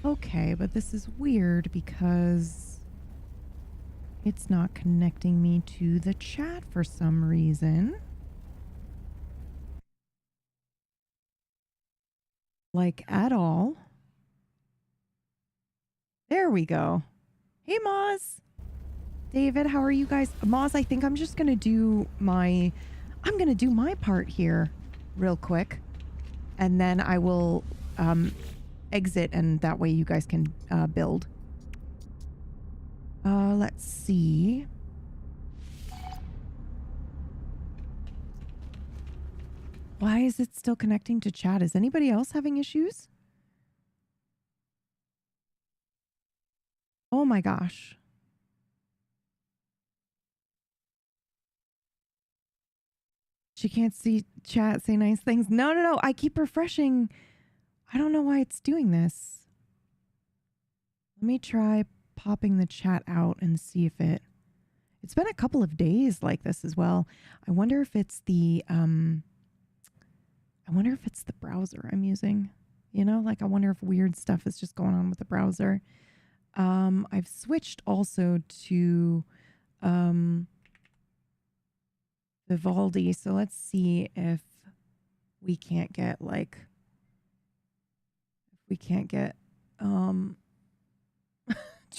Okay, but this is weird because it's not connecting me to the chat for some reason. Like, at all. There we go. Hey, Moz. David, how are you guys? Moz, I think I'm just going to do my... I'm going to do my part here real quick. And then I will exit, and that way you guys can build. Let's see. Why is it still connecting to chat? Is anybody else having issues? Oh my gosh. She can't see chat, say nice things. No. I keep refreshing. I don't know why it's doing this. Let me try popping the chat out and see if it... It's been a couple of days like this as well. I wonder if it's the browser I'm using. You know, like I wonder if weird stuff is just going on with the browser. I've switched also to Vivaldi, so let's see if we can't get did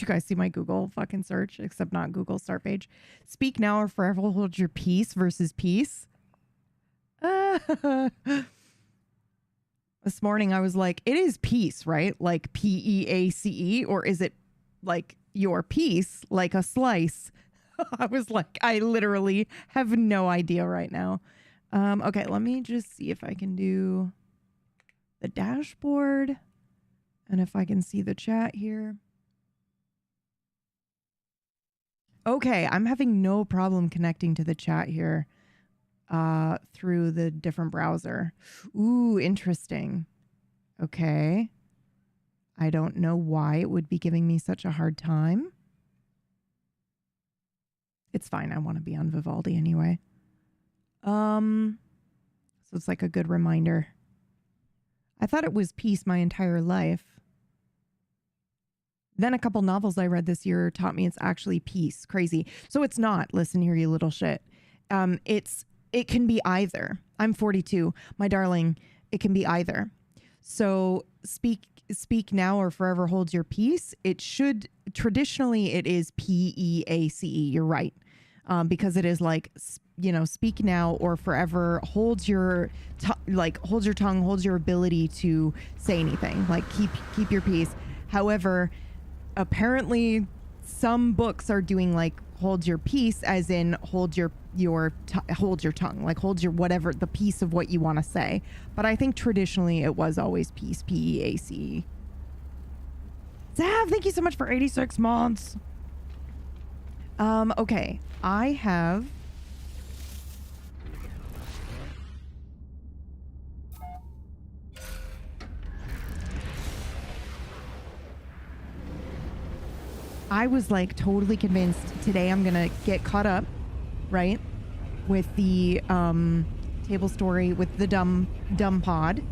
you guys see my Google fucking search? Except not Google start page. Speak now or forever hold your peace versus peace. This morning I was like, it is peace, right? Like P-E-A-C-E, or is it like your piece, like a slice? I was like, I literally have no idea right now. Okay, let me just see if I can do the dashboard and if I can see the chat here. Okay, I'm having no problem connecting to the chat here through the different browser. Ooh, interesting. Okay. I don't know why it would be giving me such a hard time. It's fine. I want to be on Vivaldi anyway. So it's like a good reminder. I thought it was peace my entire life. Then a couple novels I read this year taught me it's actually peace. Crazy. So it's not. Listen here, you little shit. It can be either. I'm 42. My darling, it can be either. So speak now or forever hold your peace. It should, traditionally it is P-E-A-C-E. You're right. Because it is like, you know, speak now or forever hold your hold your tongue, hold your ability to say anything, like keep your peace. However, apparently some books are doing like hold your peace as in hold your tongue, like hold your whatever, the piece of what you want to say. But I think traditionally it was always peace, P-E-A-C-E. Zav, thank you so much for 86 months. Okay, I have I was like totally convinced today I'm gonna get caught up, right, with the table story with the dumb pod.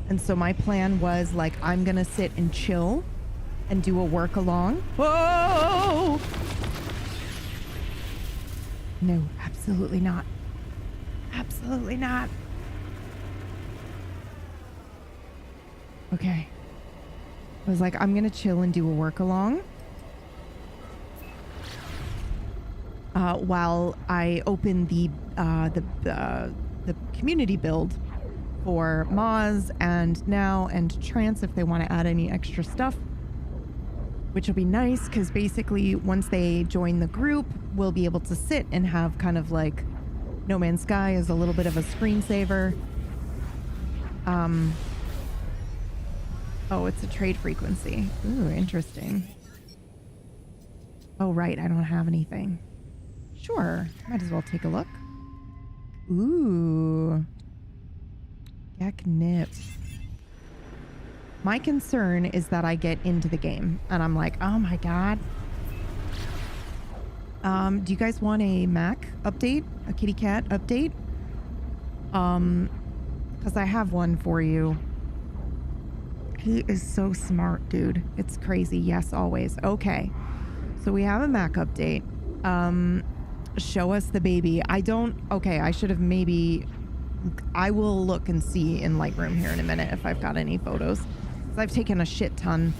And so my plan was like I'm gonna sit and chill and do a work along. Whoa! No, absolutely not. Absolutely not. Okay. I was like, I'm gonna chill and do a work along. While I open the community build for Moz and Now and Trance if they want to add any extra stuff, which will be nice because basically once they join the group, we'll be able to sit and have kind of like No Man's Sky as a little bit of a screensaver. Oh, it's a trade frequency. Ooh, interesting. Oh, right. I don't have anything. Sure. Might as well take a look. Ooh. Yak nips. My concern is that I get into the game and I'm like, oh my God. Do you guys want a Mac update? A kitty cat update? Because I have one for you. He is so smart, dude. It's crazy. Yes, always. Okay. So we have a Mac update. Show us the baby. Okay, I should have maybe... I will look and see in Lightroom here in a minute if I've got any photos. 'Cause I've taken a shit ton.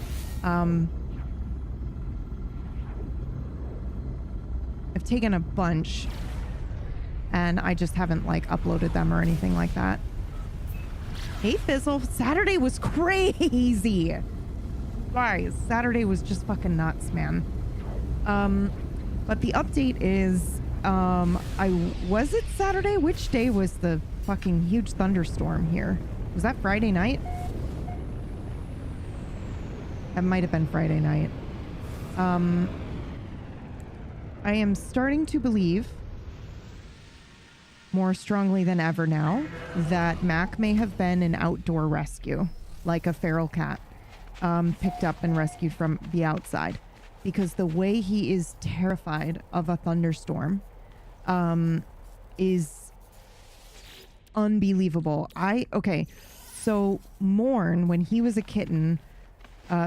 I've taken a bunch. And I just haven't, like, uploaded them or anything like that. Hey, Fizzle. Saturday was crazy. Guys, Saturday was just fucking nuts, man. But the update is, was it Saturday? Which day was the fucking huge thunderstorm here? Was that Friday night? That might have been Friday night. I am starting to believe more strongly than ever now that Mac may have been an outdoor rescue, like a feral cat, picked up and rescued from the outside, because the way he is terrified of a thunderstorm is unbelievable. So Morn, when he was a kitten,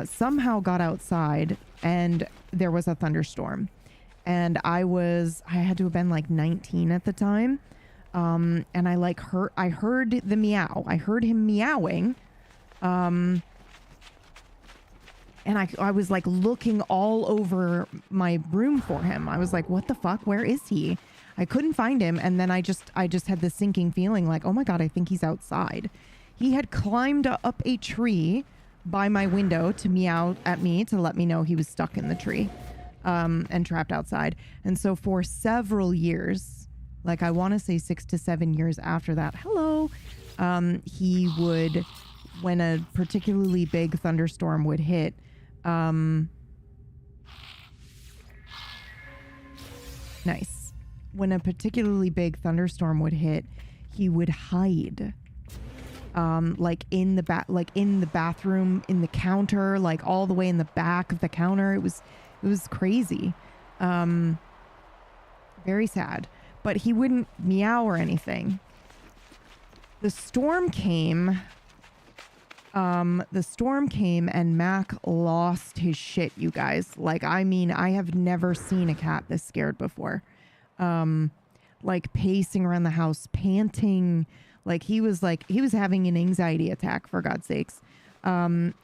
somehow got outside and there was a thunderstorm, and I had to have been like 19 at the time. And I heard the meow. I heard him meowing. And I was like looking all over my room for him. I was like, what the fuck? Where is he? I couldn't find him. And then I just had this sinking feeling like, oh my God, I think he's outside. He had climbed up a tree by my window to meow at me to let me know he was stuck in the tree, and trapped outside. And so for several years, like I want to say 6 to 7 years after that, he would, when a particularly big thunderstorm would hit, nice. When a particularly big thunderstorm would hit, he would hide, like in the bathroom, in the counter, like all the way in the back of the counter. It was crazy. Very sad. But he wouldn't meow or anything. The storm came and Mac lost his shit, you guys. Like, I mean, I have never seen a cat this scared before. Like pacing around the house, panting, like he was having an anxiety attack, for God's sakes. And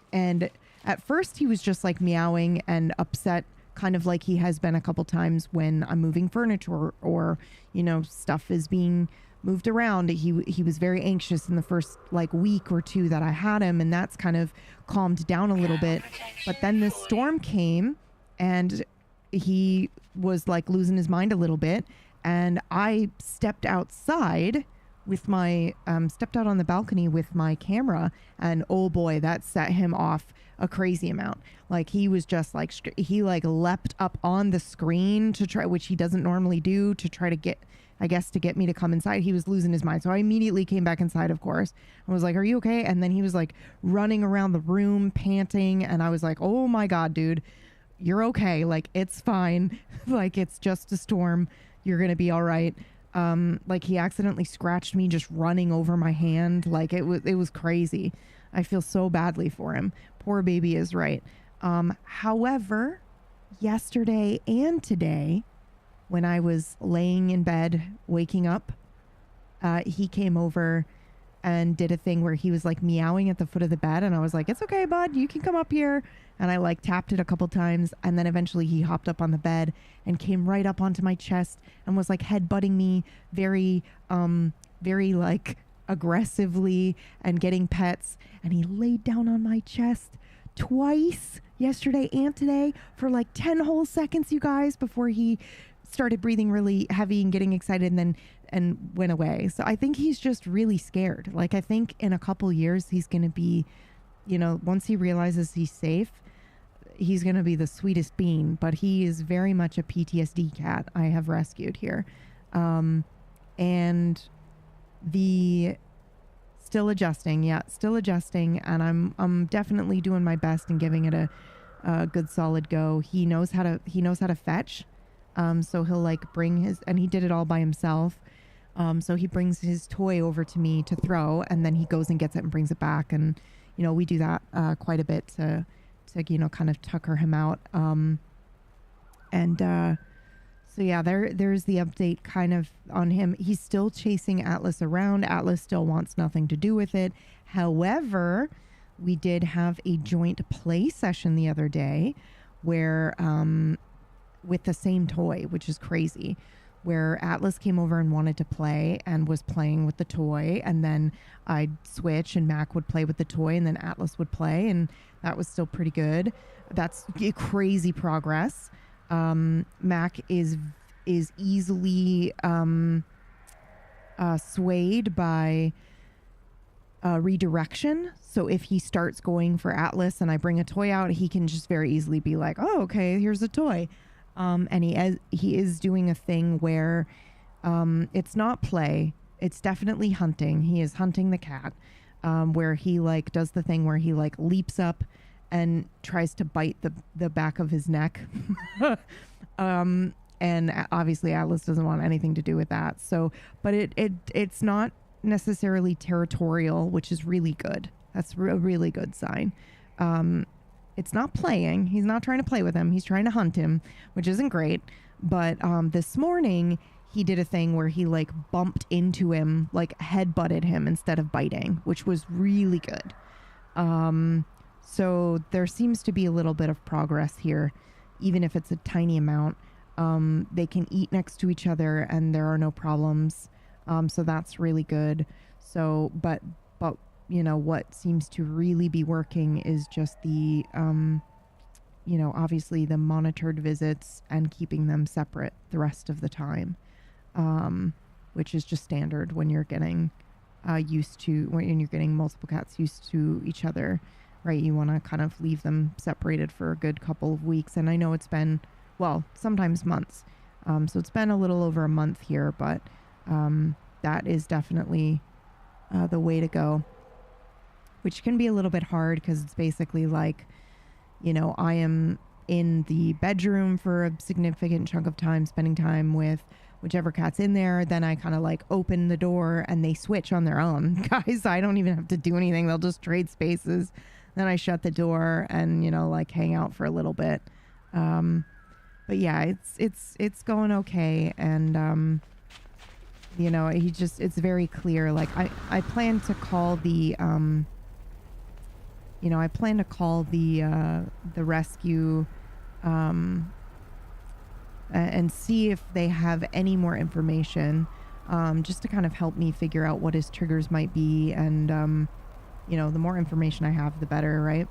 at first he was just like meowing and upset, kind of like he has been a couple times when I'm moving furniture or, you know, stuff is being moved around. He was very anxious in the first like week or two that I had him, and that's kind of calmed down a little bit. But then this storm came and he was like losing his mind a little bit, and I stepped outside with my stepped out on the balcony with my camera, and oh boy, that set him off a crazy amount. Like he was just like, he like leapt up on the screen to try, which he doesn't normally do, to try to get, I guess, to get me to come inside. He was losing his mind. So I immediately came back inside, of course. I was like, are you okay? And then he was like running around the room, panting. And I was like, oh my God, dude, you're okay. Like, it's fine. Like, it's just a storm. You're going to be all right. Like he accidentally scratched me just running over my hand. Like it was crazy. I feel so badly for him. Poor baby is right. However, yesterday and today, when I was laying in bed, waking up, he came over and did a thing where he was like meowing at the foot of the bed. And I was like, it's okay, bud, you can come up here. And I like tapped it a couple times. And then eventually he hopped up on the bed and came right up onto my chest and was like headbutting me very like aggressively and getting pets. And he laid down on my chest twice yesterday and today for like 10 whole seconds, you guys, before he started breathing really heavy and getting excited and went away. So I think he's just really scared. Like, I think in a couple years he's going to be, you know, once he realizes he's safe, he's going to be the sweetest being. But he is very much a PTSD cat I have rescued here. And the still adjusting. And I'm definitely doing my best and giving it a good solid go. He knows how to fetch. So he'll like bring his, and he did it all by himself. So he brings his toy over to me to throw, and then he goes and gets it and brings it back. And, we do that quite a bit to kind of tucker him out. And so yeah, there's the update kind of on him. He's still chasing Atlas around. Atlas still wants nothing to do with it. However, we did have a joint play session the other day where with the same toy, which is crazy, where Atlas came over and wanted to play and was playing with the toy, and then I'd switch and Mac would play with the toy, and then Atlas would play, and that was still pretty good. That's crazy progress. Mac is easily swayed by redirection. So if he starts going for Atlas and I bring a toy out, he can just very easily be like, oh, okay, here's a toy. And he is doing a thing where it's not play. It's definitely hunting. He is hunting the cat, where he like does the thing where he like leaps up and tries to bite the back of his neck. And obviously Atlas doesn't want anything to do with that. So, but it's not necessarily territorial, which is really good. That's a really good sign. It's not playing. He's not trying to play with him. He's trying to hunt him, which isn't great. But this morning he did a thing where he like bumped into him, like headbutted him instead of biting, which was really good. So there seems to be a little bit of progress here, even if it's a tiny amount. They can eat next to each other and there are no problems. So that's really good. So, but what seems to really be working is just the, obviously the monitored visits and keeping them separate the rest of the time, which is just standard when you're getting when you're getting multiple cats used to each other, right? You want to kind of leave them separated for a good couple of weeks. And I know it's been, sometimes months. So it's been a little over a month here, but that is definitely the way to go, which can be a little bit hard because it's basically like, I am in the bedroom for a significant chunk of time, spending time with whichever cat's in there. Then I kind of like open the door and they switch on their own. Guys, I don't even have to do anything. They'll just trade spaces. Then I shut the door and, like hang out for a little bit. But yeah, it's going okay. And, it's very clear. Like I plan to call the, the rescue, and see if they have any more information, just to kind of help me figure out what his triggers might be. And, the more information I have, the better, right?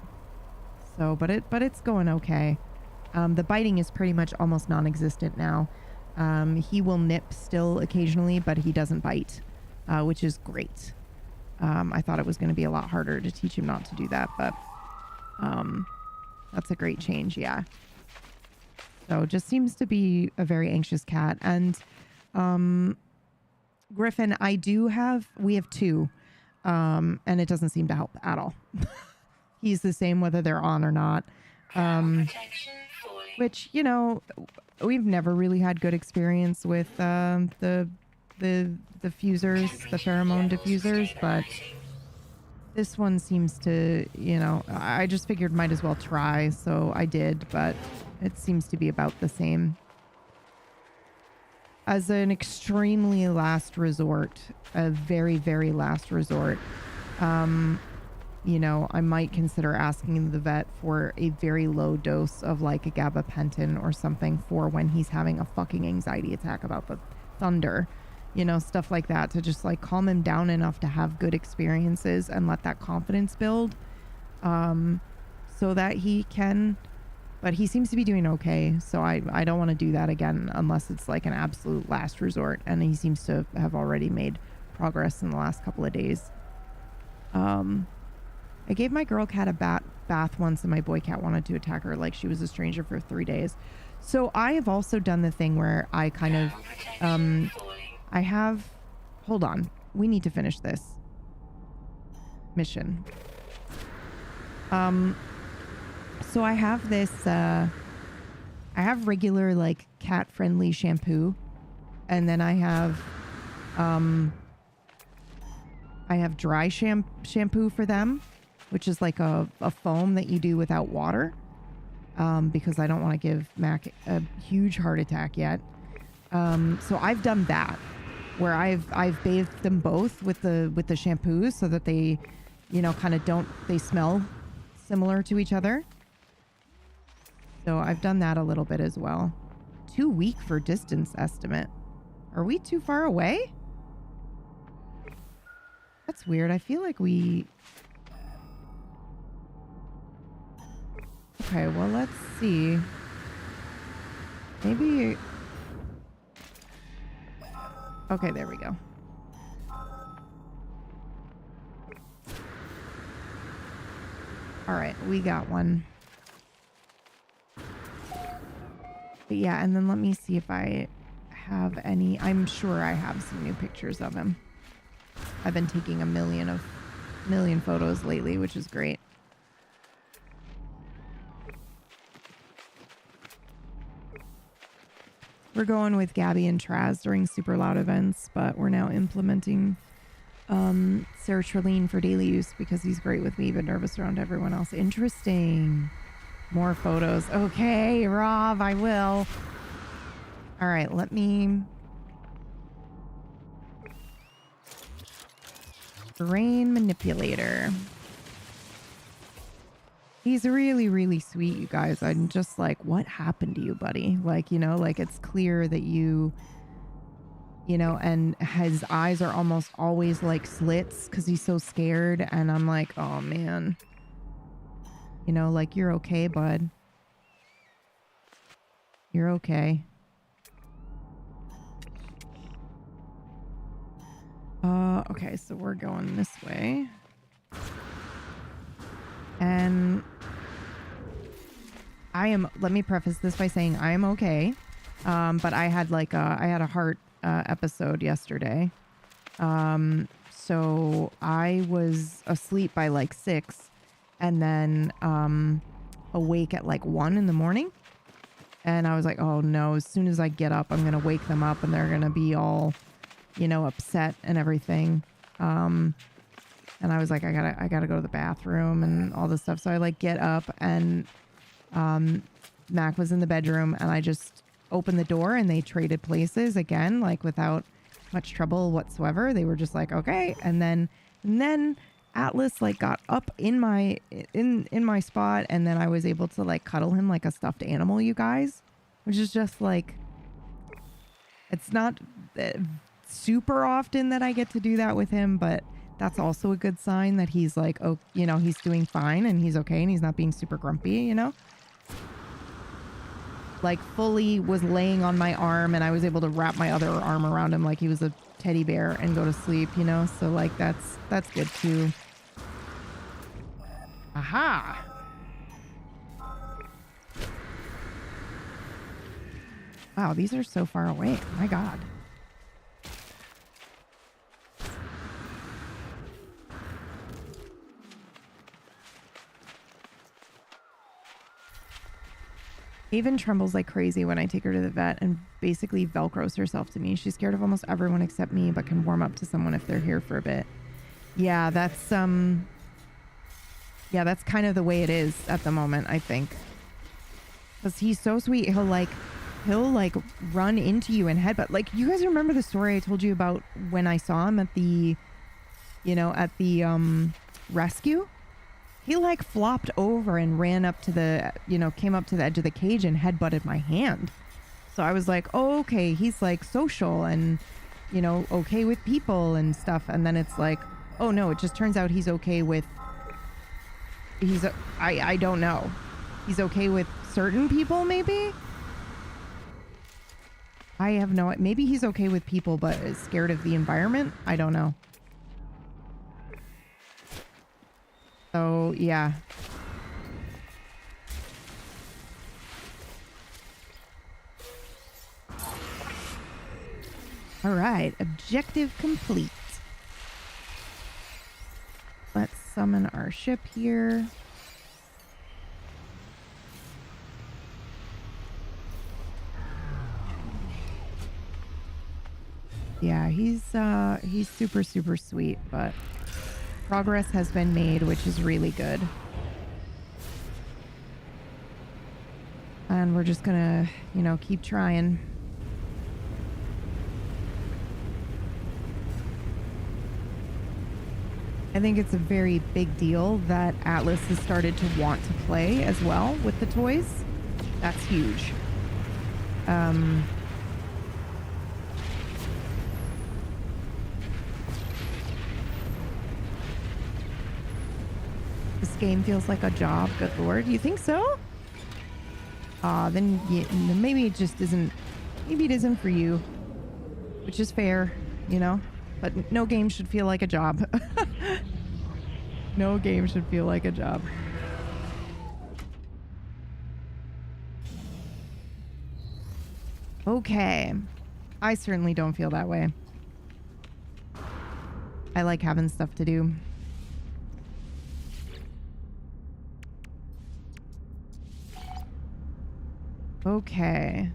So, but it's going okay. The biting is pretty much almost non-existent now. He will nip still occasionally, but he doesn't bite, which is great. I thought it was going to be a lot harder to teach him not to do that, but that's a great change, yeah. So just seems to be a very anxious cat. And Griffin, we have two, and it doesn't seem to help at all. He's the same whether they're on or not. Which, we've never really had good experience with the diffusers, the pheromone diffusers, but this one seems to, I just figured might as well try, so I did, but it seems to be about the same. As an extremely last resort, a very, very last resort, I might consider asking the vet for a very low dose of like a gabapentin or something for when he's having a fucking anxiety attack about the thunder, stuff like that, to just like calm him down enough to have good experiences and let that confidence build, so that he can, but he seems to be doing okay. So I don't want to do that again unless it's like an absolute last resort. And he seems to have already made progress in the last couple of days. I gave my girl cat a bath once and my boy cat wanted to attack her like she was a stranger for 3 days. So I have also done the thing where I kind of, hold on, we need to finish this mission. So I have this, I have regular like cat friendly shampoo, and then I have dry shampoo for them. which is like a foam that you do without water, because I don't want to give Mac a huge heart attack yet. So I've done that, where I've bathed them both with the shampoos so that they, you know, kind of they smell similar to each other. So I've done that a little bit as well. Too weak for distance estimate. Are we too far away? That's weird. I feel like we... Okay, well, let's see. Maybe... Okay, there we go. All right, we got one. But yeah, and then let me see if I have any. I'm sure I have some new pictures of him. I've been taking a million photos lately, which is great. We're going with Gabby and Traz during super loud events, but we're now implementing Sarah Trelline for daily use because he's great with me, but nervous around everyone else. Interesting. More photos. Okay, Rob, I will. All right, let me... Brain manipulator. He's really, really sweet, you guys. I'm just like, what happened to you, buddy? Like, you know, like it's clear that you know, and his eyes are almost always like slits because he's so scared. And I'm like, oh man. You know, like, you're okay, bud. You're okay. Okay, so we're going this way. And let me preface this by saying I am okay. But I had a heart episode yesterday. So I was asleep by like 6 and then awake at like 1 in the morning. And I was like, oh no, as soon as I get up, I'm going to wake them up and they're going to be all, you know, upset and everything. And I was like, I gotta go to the bathroom and all this stuff. So I like get up and Mac was in the bedroom and I just opened the door and they traded places again, like without much trouble whatsoever. They were just like, okay. And then Atlas like got up in my spot and then I was able to like cuddle him like a stuffed animal, you guys, which is just like, it's not super often that I get to do that with him, but that's also a good sign that he's like, oh, you know, he's doing fine and he's okay and he's not being super grumpy, you know? Like fully was laying on my arm and I was able to wrap my other arm around him like he was a teddy bear and go to sleep, you know? So like that's good too. Aha! Wow, these are so far away. My God. Haven trembles like crazy when I take her to the vet and basically Velcros herself to me. She's scared of almost everyone except me, but can warm up to someone if they're here for a bit. Yeah, that's kind of the way it is at the moment, I think. Because he's so sweet. He'll run into you and headbutt. Like, you guys remember the story I told you about when I saw him at the rescue? He like flopped over and ran up to came up to the edge of the cage and headbutted my hand. So I was like, oh, okay, he's like social and, you know, okay with people and stuff. And then it's like, oh no, it just turns out he's okay with, I don't know. He's okay with certain people, maybe? I have maybe he's okay with people, but is scared of the environment. I don't know. So, yeah. All right, objective complete. Let's summon our ship here. Yeah, he's super, super sweet, but Progress has been made, which is really good. And we're just gonna, you know, keep trying. I think it's a very big deal that Atlas has started to want to play as well with the toys. That's huge. This game feels like a job. Good lord. You think so? Then maybe it just isn't. Maybe it isn't for you. Which is fair, you know? But no game should feel like a job. No game should feel like a job. Okay. I certainly don't feel that way. I like having stuff to do. Okay.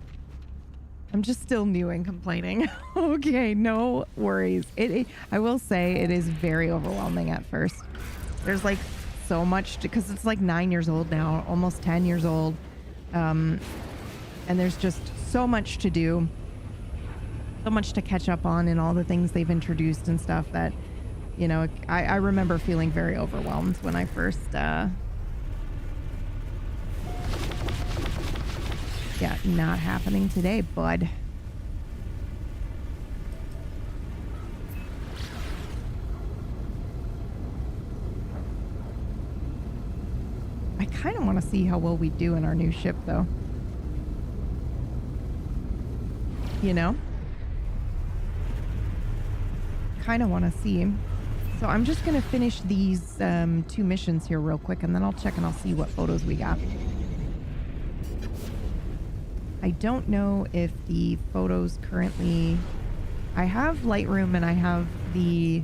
I'm just still new and complaining. Okay, no worries. I will say it is very overwhelming at first. There's like so much because it's like 9 years old now, almost 10 years old. And there's just so much to do, so much to catch up on, and all the things they've introduced and stuff that, you know, I remember feeling very overwhelmed when I first, yeah, not happening today, bud. I kind of want to see how well we do in our new ship, though. You know? Kind of want to see. So I'm just going to finish these 2 missions here real quick, and then I'll check and I'll see what photos we got. I don't know if the photos currently... I have Lightroom and I have the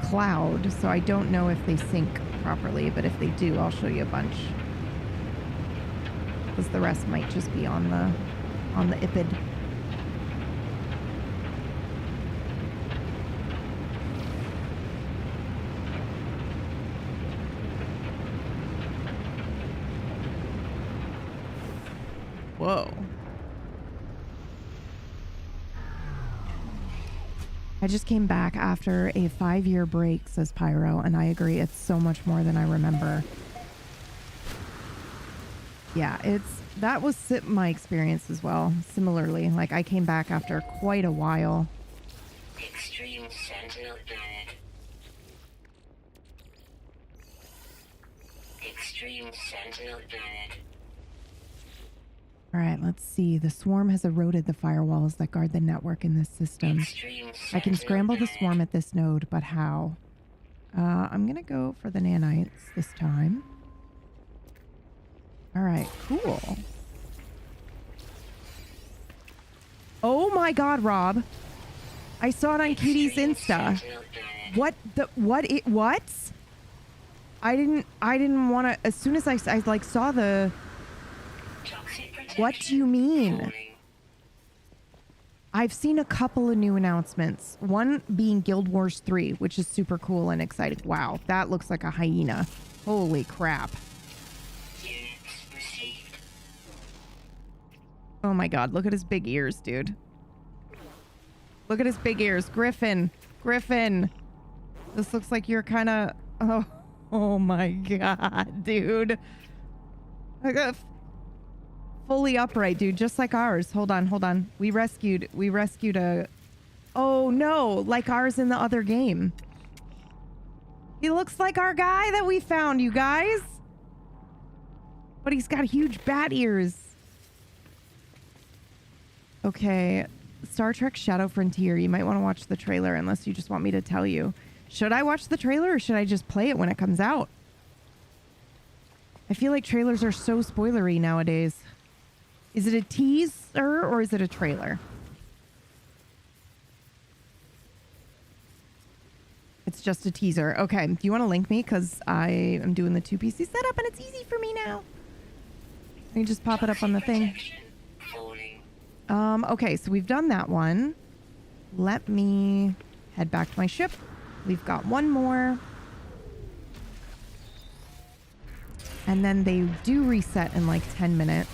cloud, so I don't know if they sync properly, but if they do, I'll show you a bunch. Because the rest might just be on the IPID. Whoa. I just came back after a 5-year break, says Pyro, and I agree, it's so much more than I remember. Yeah, that was my experience as well. Similarly, like I came back after quite a while. Extreme Sentinel dead. Extreme Sentinel dead. All right, let's see. The swarm has eroded the firewalls that guard the network in this system. I can scramble the swarm at this node, but how? I'm going to go for the nanites this time. All right, cool. Oh my God, Rob. I saw it on Kitty's Insta. What? I didn't want to, as soon as I like saw the... What do you mean? I've seen a couple of new announcements. One being Guild Wars 3, which is super cool and exciting. Wow, that looks like a hyena. Holy crap. Oh my God, look at his big ears, dude. Look at his big ears. Griffin. This looks like you're kind of... Oh my God, dude. Fully upright, dude, just like ours. Hold on. We rescued a... Oh no, like ours in the other game. He looks like our guy that we found, you guys. But he's got huge bat ears. Okay, Star Trek Shadow Frontier. You might want to watch the trailer unless you just want me to tell you. Should I watch the trailer or should I just play it when it comes out? I feel like trailers are so spoilery nowadays. Is it a teaser or is it a trailer? It's just a teaser. Okay. Do you want to link me? Because I am doing the 2 PC setup and it's easy for me now. I can just pop it up on the thing. Okay. So we've done that one. Let me head back to my ship. We've got one more. And then they do reset in like 10 minutes.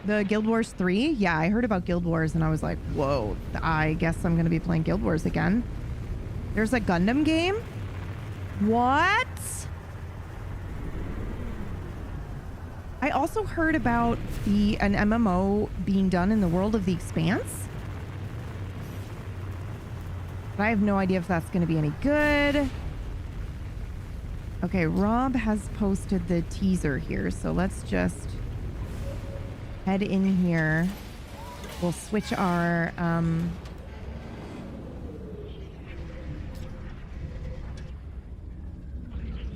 The Guild Wars 3? Yeah, I heard about Guild Wars and I was like, whoa, I guess I'm going to be playing Guild Wars again. There's a Gundam game? What? I also heard about an MMO being done in the world of The Expanse. But I have no idea if that's going to be any good. Okay, Rob has posted the teaser here, so let's just head in here. We'll switch our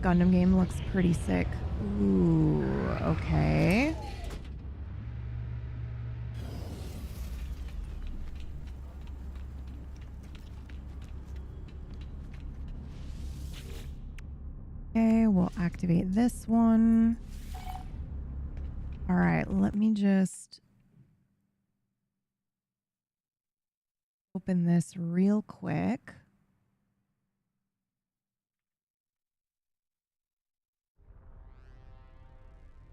Gundam game looks pretty sick. Ooh, okay. Okay, we'll activate this one. All right, let me just open this real quick.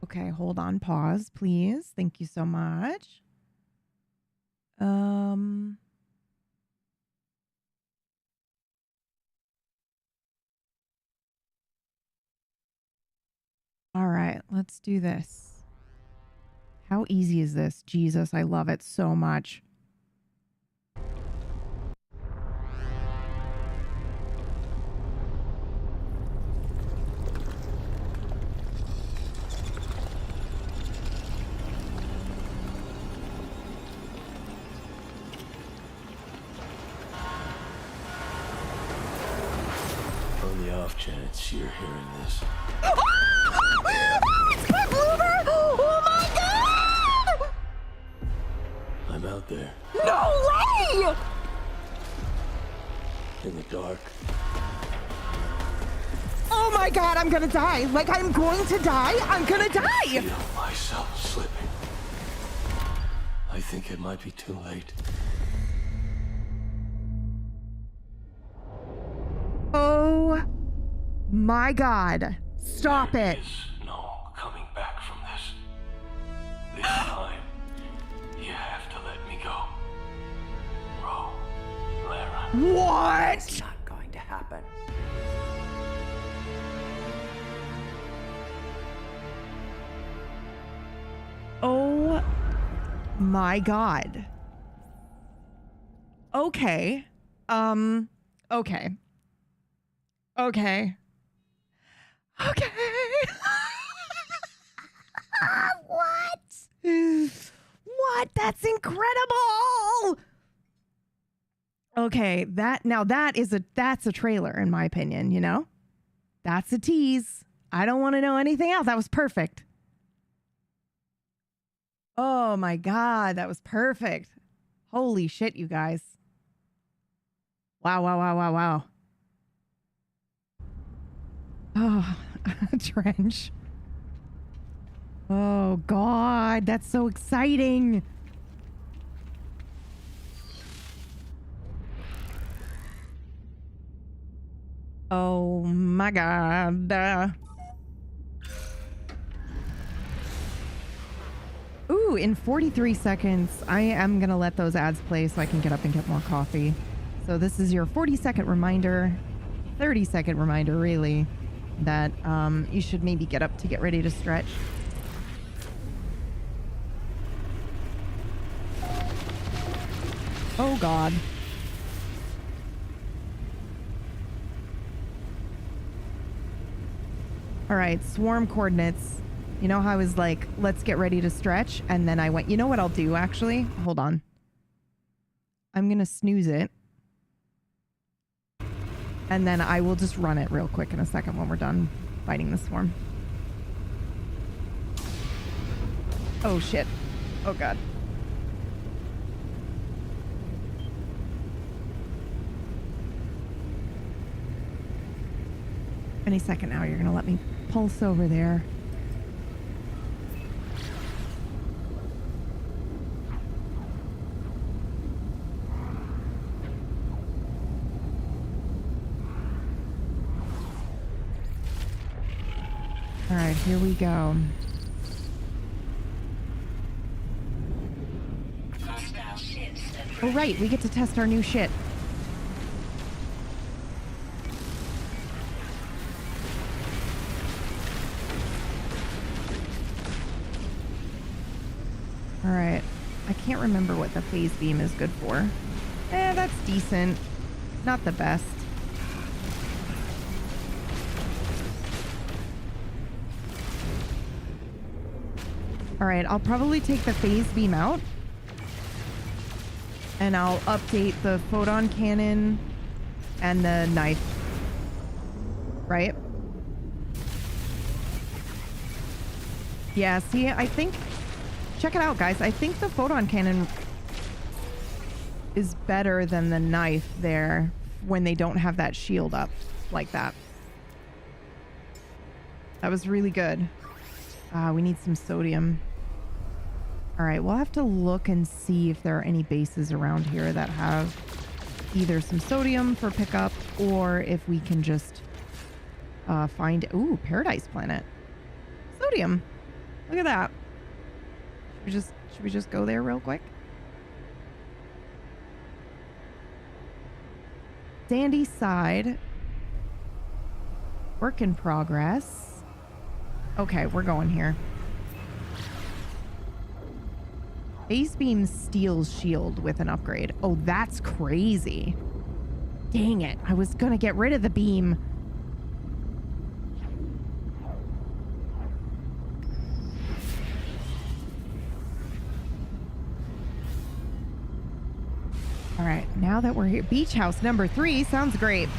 Okay, hold on, pause, please. Thank you so much. All right, let's do this. How easy is this? Jesus, I love it so much. On the off chance you're hearing this. It's Quick Blooper! Oh my god! I'm out there, No way! in the dark. Oh my god, I'm gonna die. Like, I'm going to die. I'm gonna die. Feel myself slipping. I think it might be too late. Oh my god. Stop it. There's no coming back from this. This time, you have to let me go. Ro, Lara. What? It's not going to happen. Oh my god. Okay. Okay. Okay. Okay. What? What? That's incredible. Okay, that's a trailer in my opinion, you know? That's a tease. I don't want to know anything else. That was perfect. Oh my god, that was perfect. Holy shit, you guys. Wow, wow, wow, wow, wow. Oh, Trench. Oh god, that's so exciting. Oh my god. Ooh, in 43 seconds, I am going to let those ads play so I can get up and get more coffee. So this is your 40-second reminder, 30-second reminder, really, that you should maybe get up to get ready to stretch. Oh, God. All right, swarm coordinates. You know how I was like, let's get ready to stretch? And then I went, you know what I'll do, actually? Hold on. I'm going to snooze it. And then I will just run it real quick in a second when we're done fighting the swarm. Oh, shit. Oh, God. Any second now, you're going to let me pulse over there. All right, here we go. Hostile ships Oh, right. We get to test our new shit. All right. I can't remember what the phase beam is good for. That's decent. Not the best. All right. I'll probably take the phase beam out. And I'll update the photon cannon and the knife. Right? Yeah, see, I think... Check it out, guys. I think the photon cannon is better than the knife there when they don't have that shield up like that. That was really good. We need some sodium. All right, we'll have to look and see if there are any bases around here that have either some sodium for pickup or if we can just find... Ooh, Paradise Planet. Sodium. Look at that. Should we just go there real quick? Sandy Side. Work in progress. Okay, we're going here. Base beam steel shield with an upgrade. Oh, that's crazy. Dang it. I was gonna get rid of the beam. All right, now that we're here, beach house number 3 sounds great.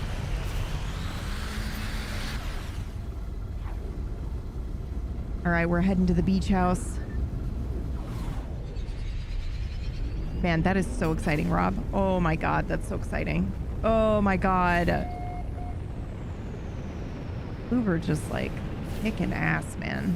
All right, we're heading to the beach house. Man, that is so exciting, Rob. Oh my God, that's so exciting. Oh my God. Uber just like kicking ass, man.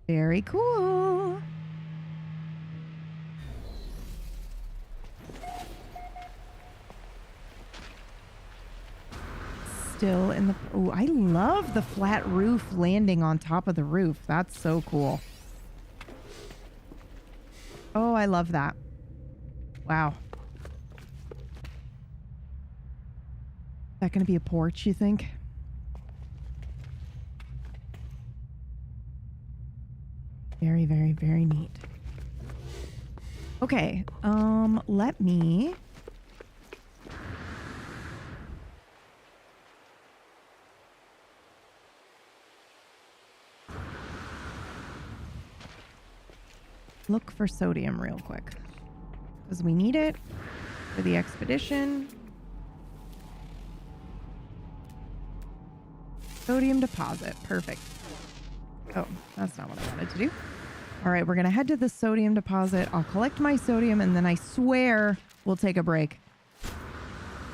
Very cool. Still in the... Oh, I love the flat roof landing on top of the roof. That's so cool. Oh, I love that. Wow. Is that going to be a porch, you think? Very, very, very neat. Okay, let me... look for sodium real quick. Because we need it for the expedition. Sodium deposit. Perfect. Oh, that's not what I wanted to do. All right, we're going to head to the sodium deposit. I'll collect my sodium, and then I swear we'll take a break.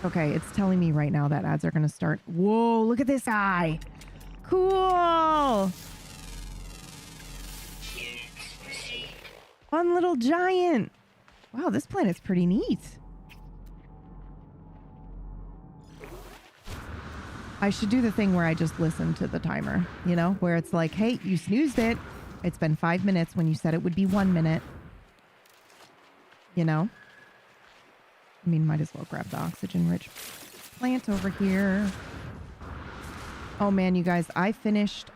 Okay, it's telling me right now that ads are going to start. Whoa, look at this eye. Cool. Fun little giant. Wow, this planet's pretty neat. I should do the thing where I just listen to the timer, you know, where it's like, hey, you snoozed it. It's been 5 minutes when you said it would be 1 minute. You know? I mean, might as well grab the oxygen-rich plant over here. Oh, man, you guys, I finished...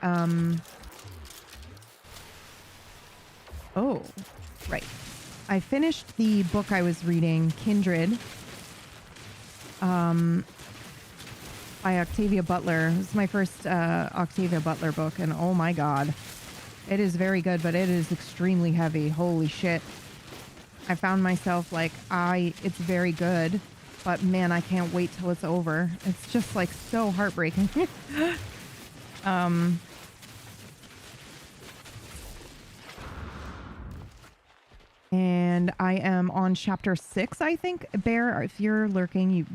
Oh, right. I finished the book I was reading, Kindred. By Octavia Butler. This is my first Octavia Butler book, and oh my God. It is very good, but it is extremely heavy. Holy shit. I found myself like, it's very good, but man, I can't wait till it's over. It's just like so heartbreaking. And I am on chapter 6, I think. Bear, if you're lurking,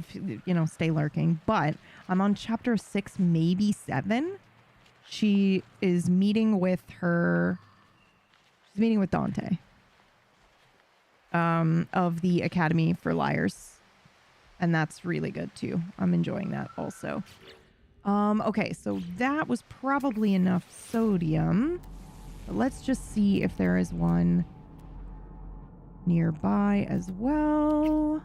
you know, stay lurking. But I'm on chapter 6, maybe 7. She is meeting with Dante. of the Academy for Liars. And that's really good too. I'm enjoying that also. Okay, so that was probably enough sodium. But let's just see if there is one nearby as well.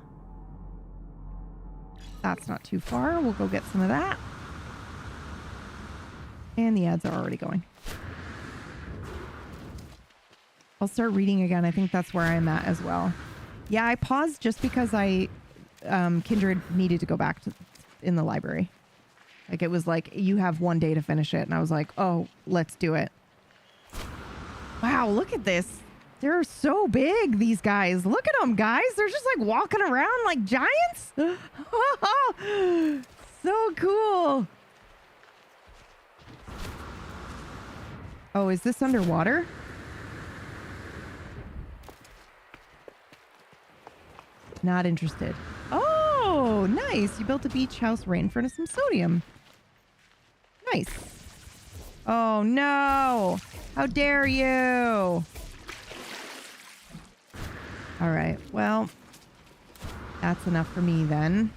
That's not too far. We'll go get some of that. And the ads are already going. I'll start reading again. I think that's where I'm at as well. Yeah, I paused just because Kindred needed to go back to in the library. Like it was like, you have one day to finish it. And I was like, oh, let's do it. Wow, look at this. They're so big, these guys. Look at them, guys. They're just like walking around like giants. So cool. Oh, is this underwater? Not interested. Oh, nice. You built a beach house right in front of some sodium. Nice. Oh, no. How dare you? All right. Well, that's enough for me then.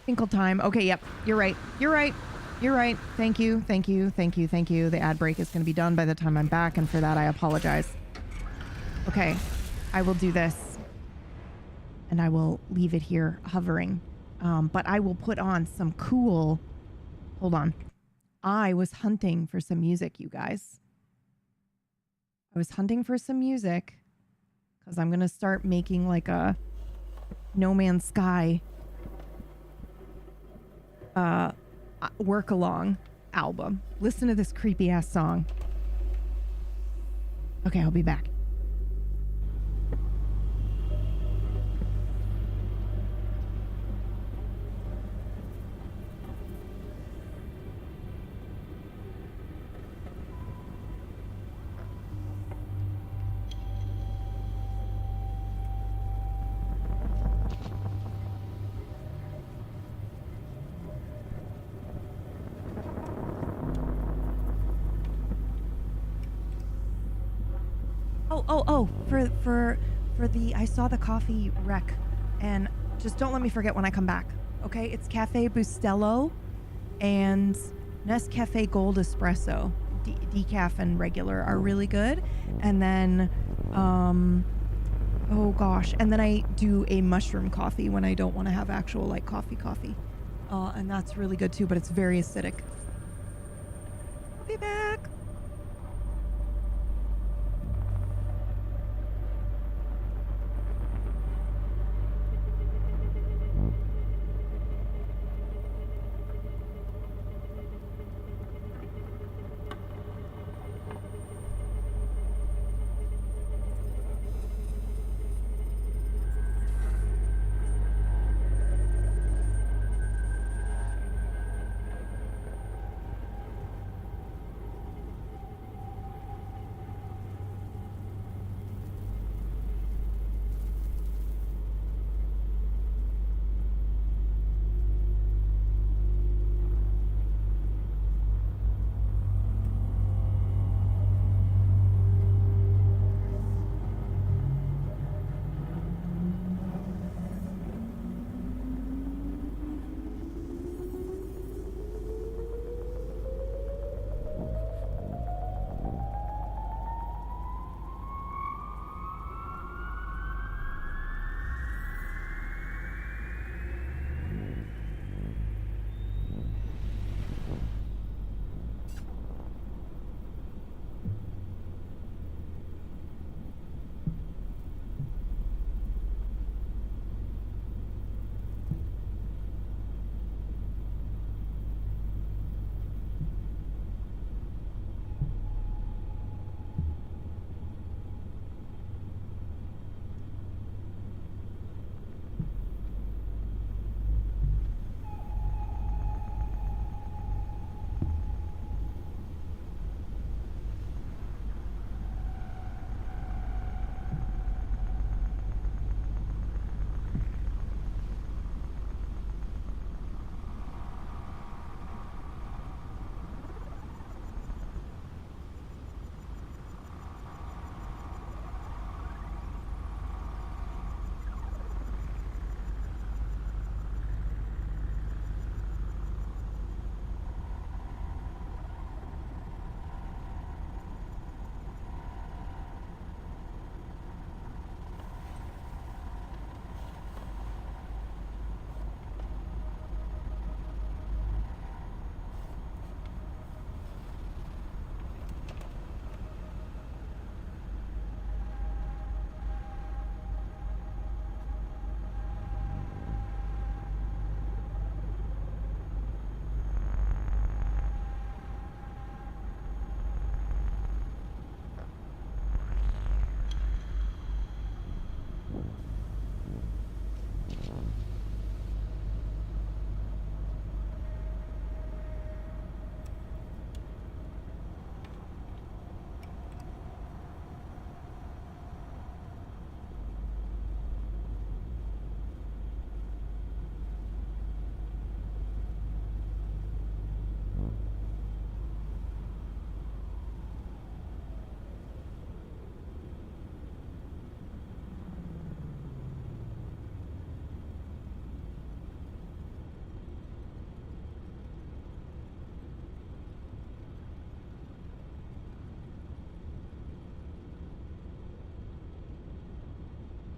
Tinkle time. Okay, yep. You're right. You're right. You're right. Thank you. Thank you. Thank you. Thank you. The ad break is going to be done by the time I'm back, and for that I apologize. Okay. I will do this. And I will leave it here hovering. But I will put on some cool... Hold on. I was hunting for some music, you guys. I was hunting for some music because I'm going to start making like a No Man's Sky work along album. Listen to this creepy ass song. Okay, I'll be back. For the I saw the coffee wreck, and just don't let me forget when I come back. Okay, it's Cafe Bustelo and Nescafe Gold Espresso. Decaf and regular are really good, and then oh gosh, and then I do a mushroom coffee when I don't want to have actual like coffee, and that's really good too, but it's very acidic. I'll be back.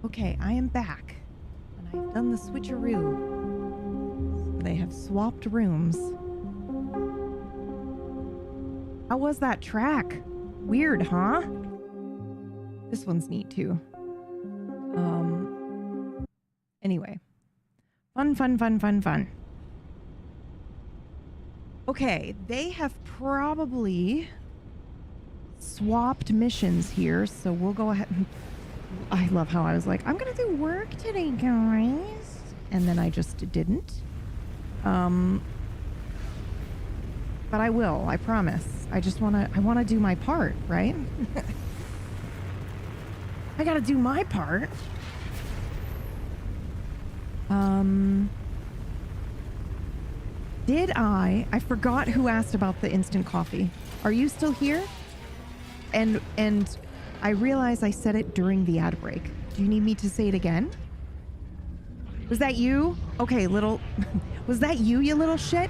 Okay, I am back. And I've done the switcheroo. They have swapped rooms. How was that track? Weird, huh? This one's neat too. Anyway. Fun. Okay, they have probably swapped missions here, so we'll go ahead and... I love how I was like, I'm gonna do work today, guys. And then I just didn't. But I will, I promise. I wanna do my part, right? I gotta do my part. I forgot who asked about the instant coffee. Are you still here? And I realize I said it during the ad break. Do you need me to say it again? Was that you? Okay, little... Was that you little shit?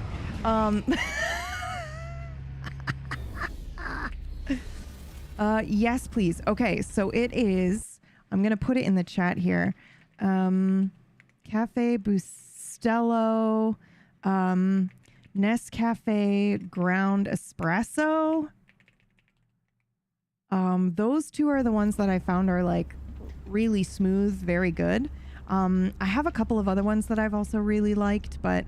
Yes, please. Okay, so it is... I'm going to put it in the chat here. Cafe Bustelo, Nescafe Ground Espresso. Those two are the ones that I found are like really smooth, very good. I have a couple of other ones that I've also really liked, but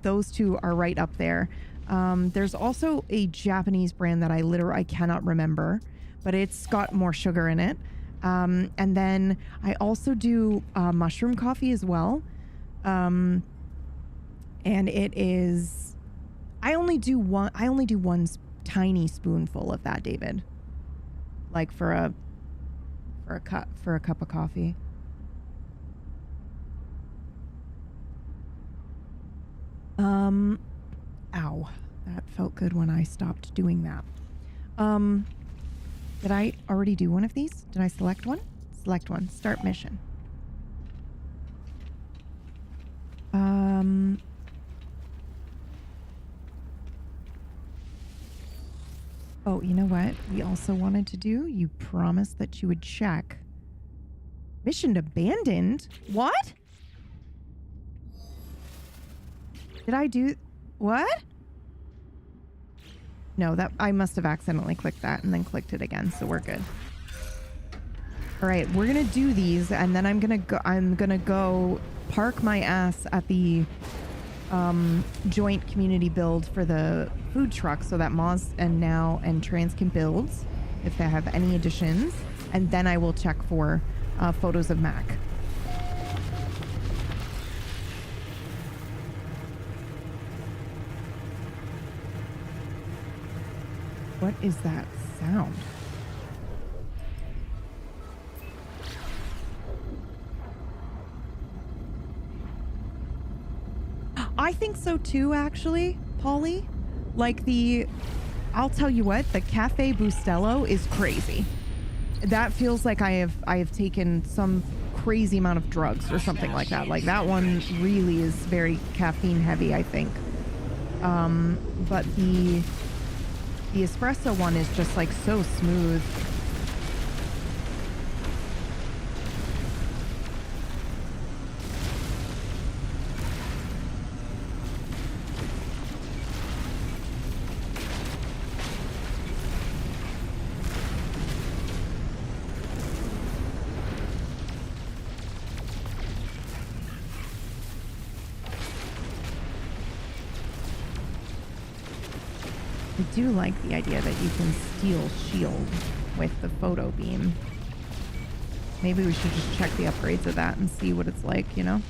those two are right up there. There's also a Japanese brand that I cannot remember, but it's got more sugar in it. And then I also do mushroom coffee as well. And it is, I only do one tiny spoonful of that, David. Like for a cup of coffee. Ow. That felt good when I stopped doing that. Did I already do one of these? Did I select one? Select one. Start mission. Oh, you know what we also wanted to do? You promised that you would check. Mission abandoned? What? Did I do... What? No, that I must have accidentally clicked that and then clicked it again, so we're good. All right, we're gonna do these, and then I'm gonna go park my ass at the joint community build for the food truck, so that Moz and Now and Trans can build if they have any additions, and then I will check for photos of Mac. What is that sound? I think so too, actually, Polly. Like I'll tell you what, the Cafe Bustelo is crazy. That feels like I have taken some crazy amount of drugs or something like that. Like that one really is very caffeine heavy, I think. But the espresso one is just like so smooth. I do like the idea that you can steal shield with the photo beam. Maybe we should just check the upgrades of that and see what it's like, you know?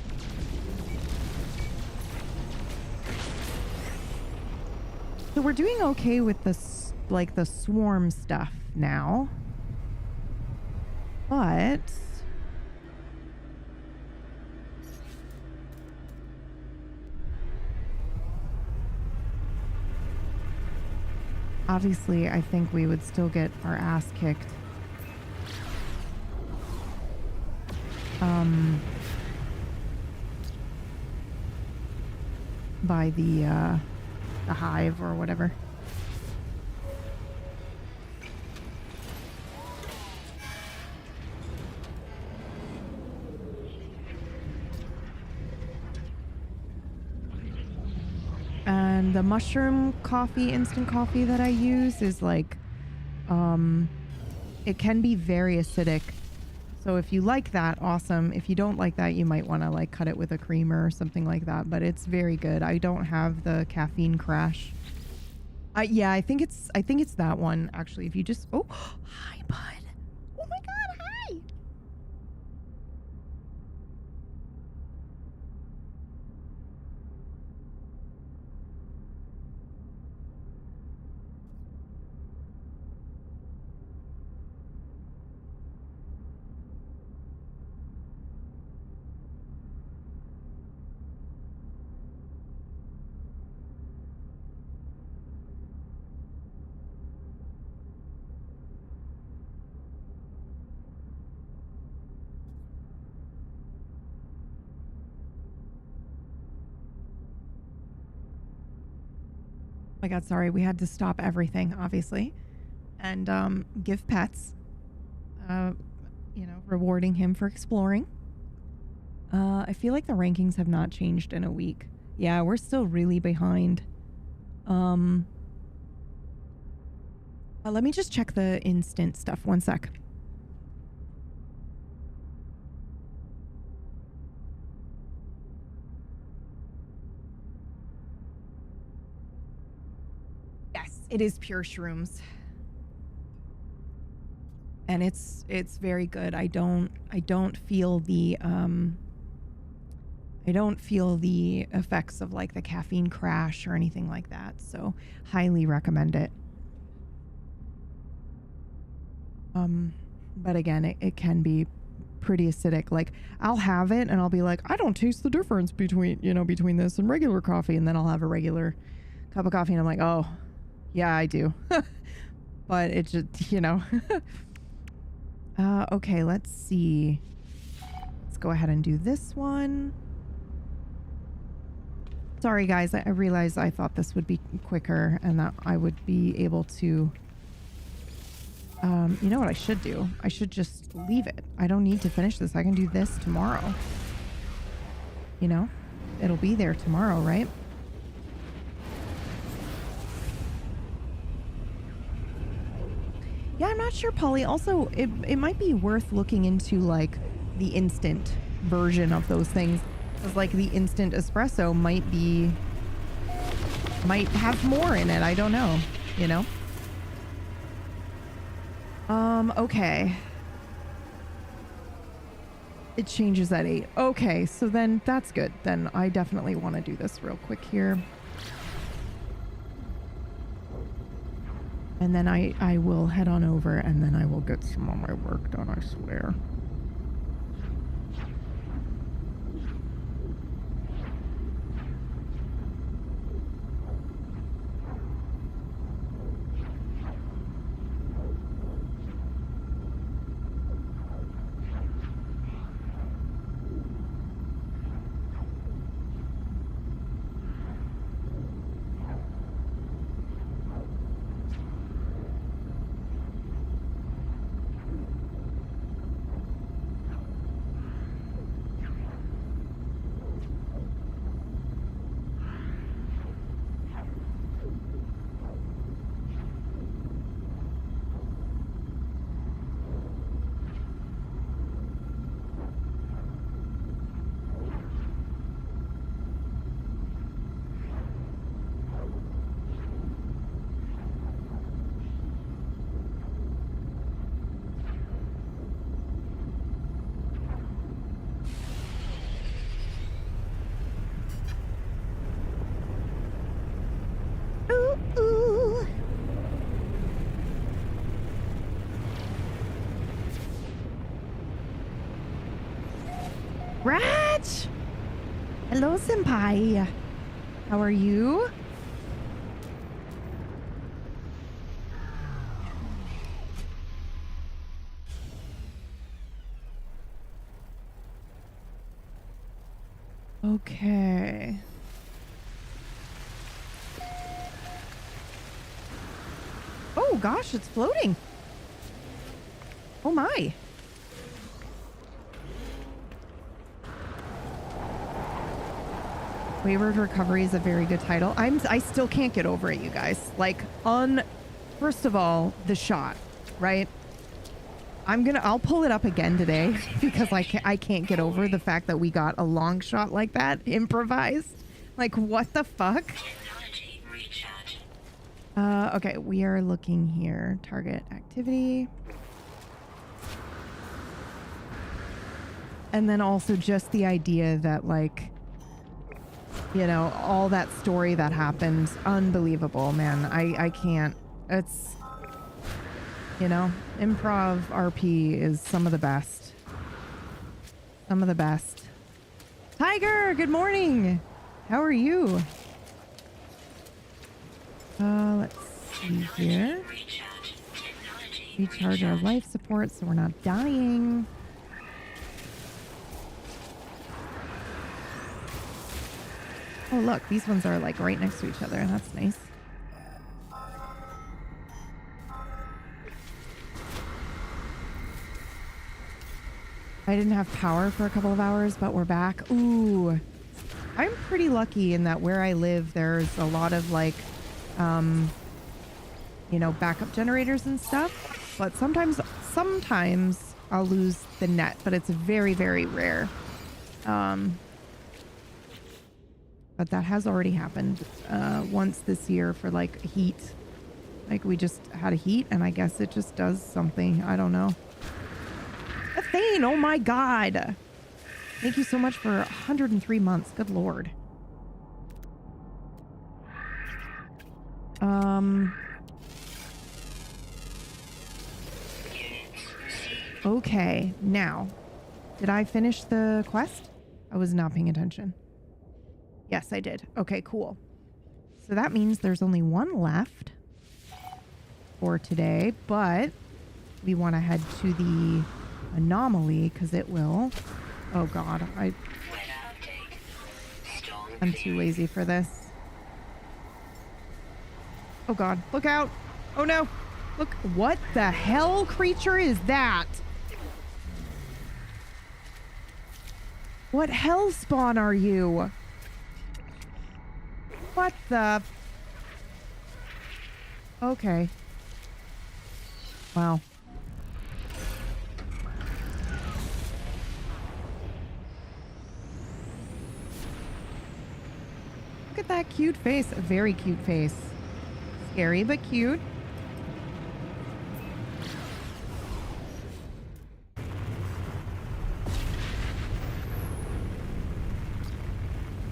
So we're doing okay with this, like the swarm stuff now. But obviously, I think we would still get our ass kicked. By the hive or whatever. And the mushroom coffee, instant coffee that I use is like, it can be very acidic. So if you like that, awesome. If you don't like that, you might want to like cut it with a creamer or something like that. But it's very good. I don't have the caffeine crash. Yeah, I think it's that one actually. If you just hi bud. Oh my god, hi. Oh my god, sorry. We had to stop everything, obviously, and give pets. Rewarding him for exploring. I feel like the rankings have not changed in a week. Yeah, we're still really behind. Let me just check the instant stuff. One sec. Yes, it is pure shrooms. And it's very good. I don't feel the effects of like the caffeine crash or anything like that. So highly recommend it. But again, it can be pretty acidic. Like I'll have it and I'll be like, I don't taste the difference between this and regular coffee. And then I'll have a regular cup of coffee and I'm like, oh yeah, I do. But it just, okay, let's see. Let's go ahead and do this one. Sorry guys, I realized I thought this would be quicker and that I would be able to you know what I should do? I should just leave it. I don't need to finish this. I can do this tomorrow. It'll be there tomorrow, right? Yeah, I'm not sure, Polly. Also, it might be worth looking into like the instant version of those things. Because like the instant espresso might have more in it. I don't know, okay. It changes at 8. Okay, so then that's good. Then I definitely want to do this real quick here. And then I will head on over and then I will get some of my work done, I swear. Raj! Hello, senpai. How are you? Okay. Oh gosh, it's floating. Oh my. Wayward Recovery is a very good title. I still can't get over it, you guys. Like, first of all, the shot, right? I'll pull it up again today because I can't get over the fact that we got a long shot like that improvised. Like, what the fuck? Technology recharge. Okay, we are looking here. Target activity. And then also just the idea that, like, you know, all that story that happened, unbelievable, man. I can't. It's, you know, improv RP is some of the best. Some of the best. Tiger, good morning. How are you? Let's see here. Recharge. Technology Recharge our life support so we're not dying. Oh, look, these ones are like right next to each other. That's nice. I didn't have power for a couple of hours, but we're back. Ooh, I'm pretty lucky in that where I live, there's a lot of like, you know, backup generators and stuff. But sometimes I'll lose the net, but it's very, very rare. But that has already happened once this year for like heat. Like we just had a heat and I guess it just does something. I don't know. Thane, oh my God. Thank you so much for 103 months. Good Lord. Okay, now, did I finish the quest? I was not paying attention. Yes, I did. Okay, cool. So that means there's only one left for today, but we want to head to the anomaly because it will. Oh God, I'm too lazy for this. Oh God, look out. Oh no. Look, what the hell creature is that? What hell spawn are you? What the? Okay. Wow. Look at that cute face. A very cute face. Scary, but cute.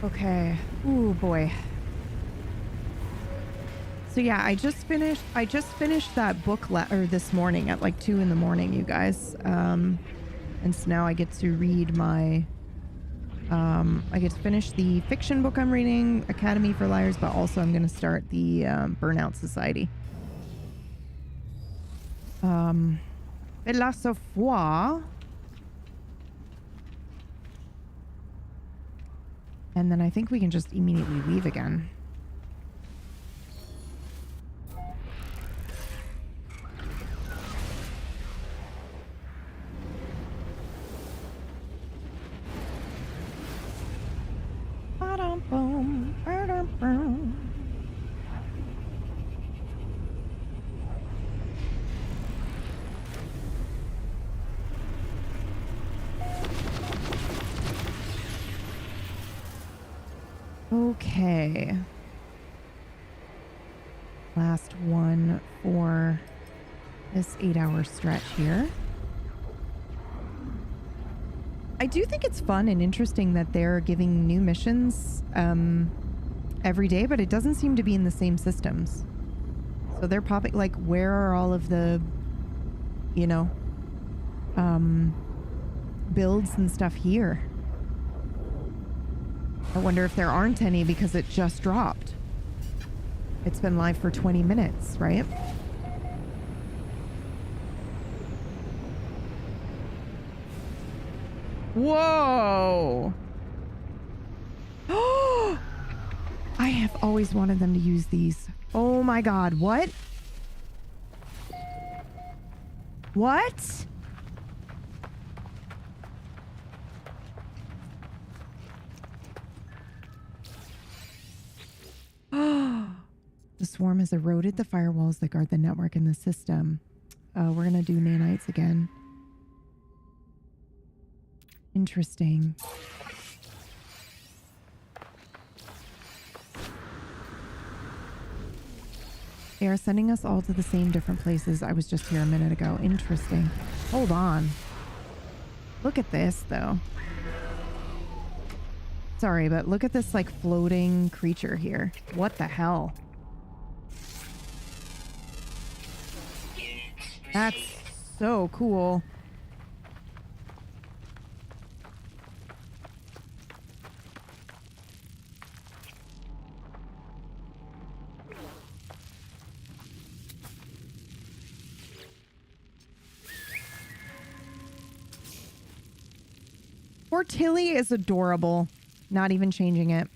Okay. Ooh, boy. So yeah, I just finished that book this morning at like 2 a.m, you guys. And so now I get to read my I get to finish the fiction book I'm reading, Academy for Liars, but also I'm going to start the Burnout Society. Philosophois. And then I think we can just immediately leave again. Okay. Last one for this 8-hour stretch here. I do think it's fun and interesting that they're giving new missions every day, but it doesn't seem to be in the same systems. So they're popping, like, where are all of the, you know, builds and stuff here? I wonder if there aren't any because it just dropped. It's been live for 20 minutes, right? Whoa! Oh! I have always wanted them to use these. Oh my God, what? What? swarm has eroded the firewalls that guard the network and the system. We're going to do nanites again. Interesting. They are sending us all to the same different places. I was just here a minute ago. Interesting. Hold on. Look at this, though. Sorry, but look at this, like, floating creature here. What the hell? That's so cool. Poor Tilly is adorable. Not even changing it.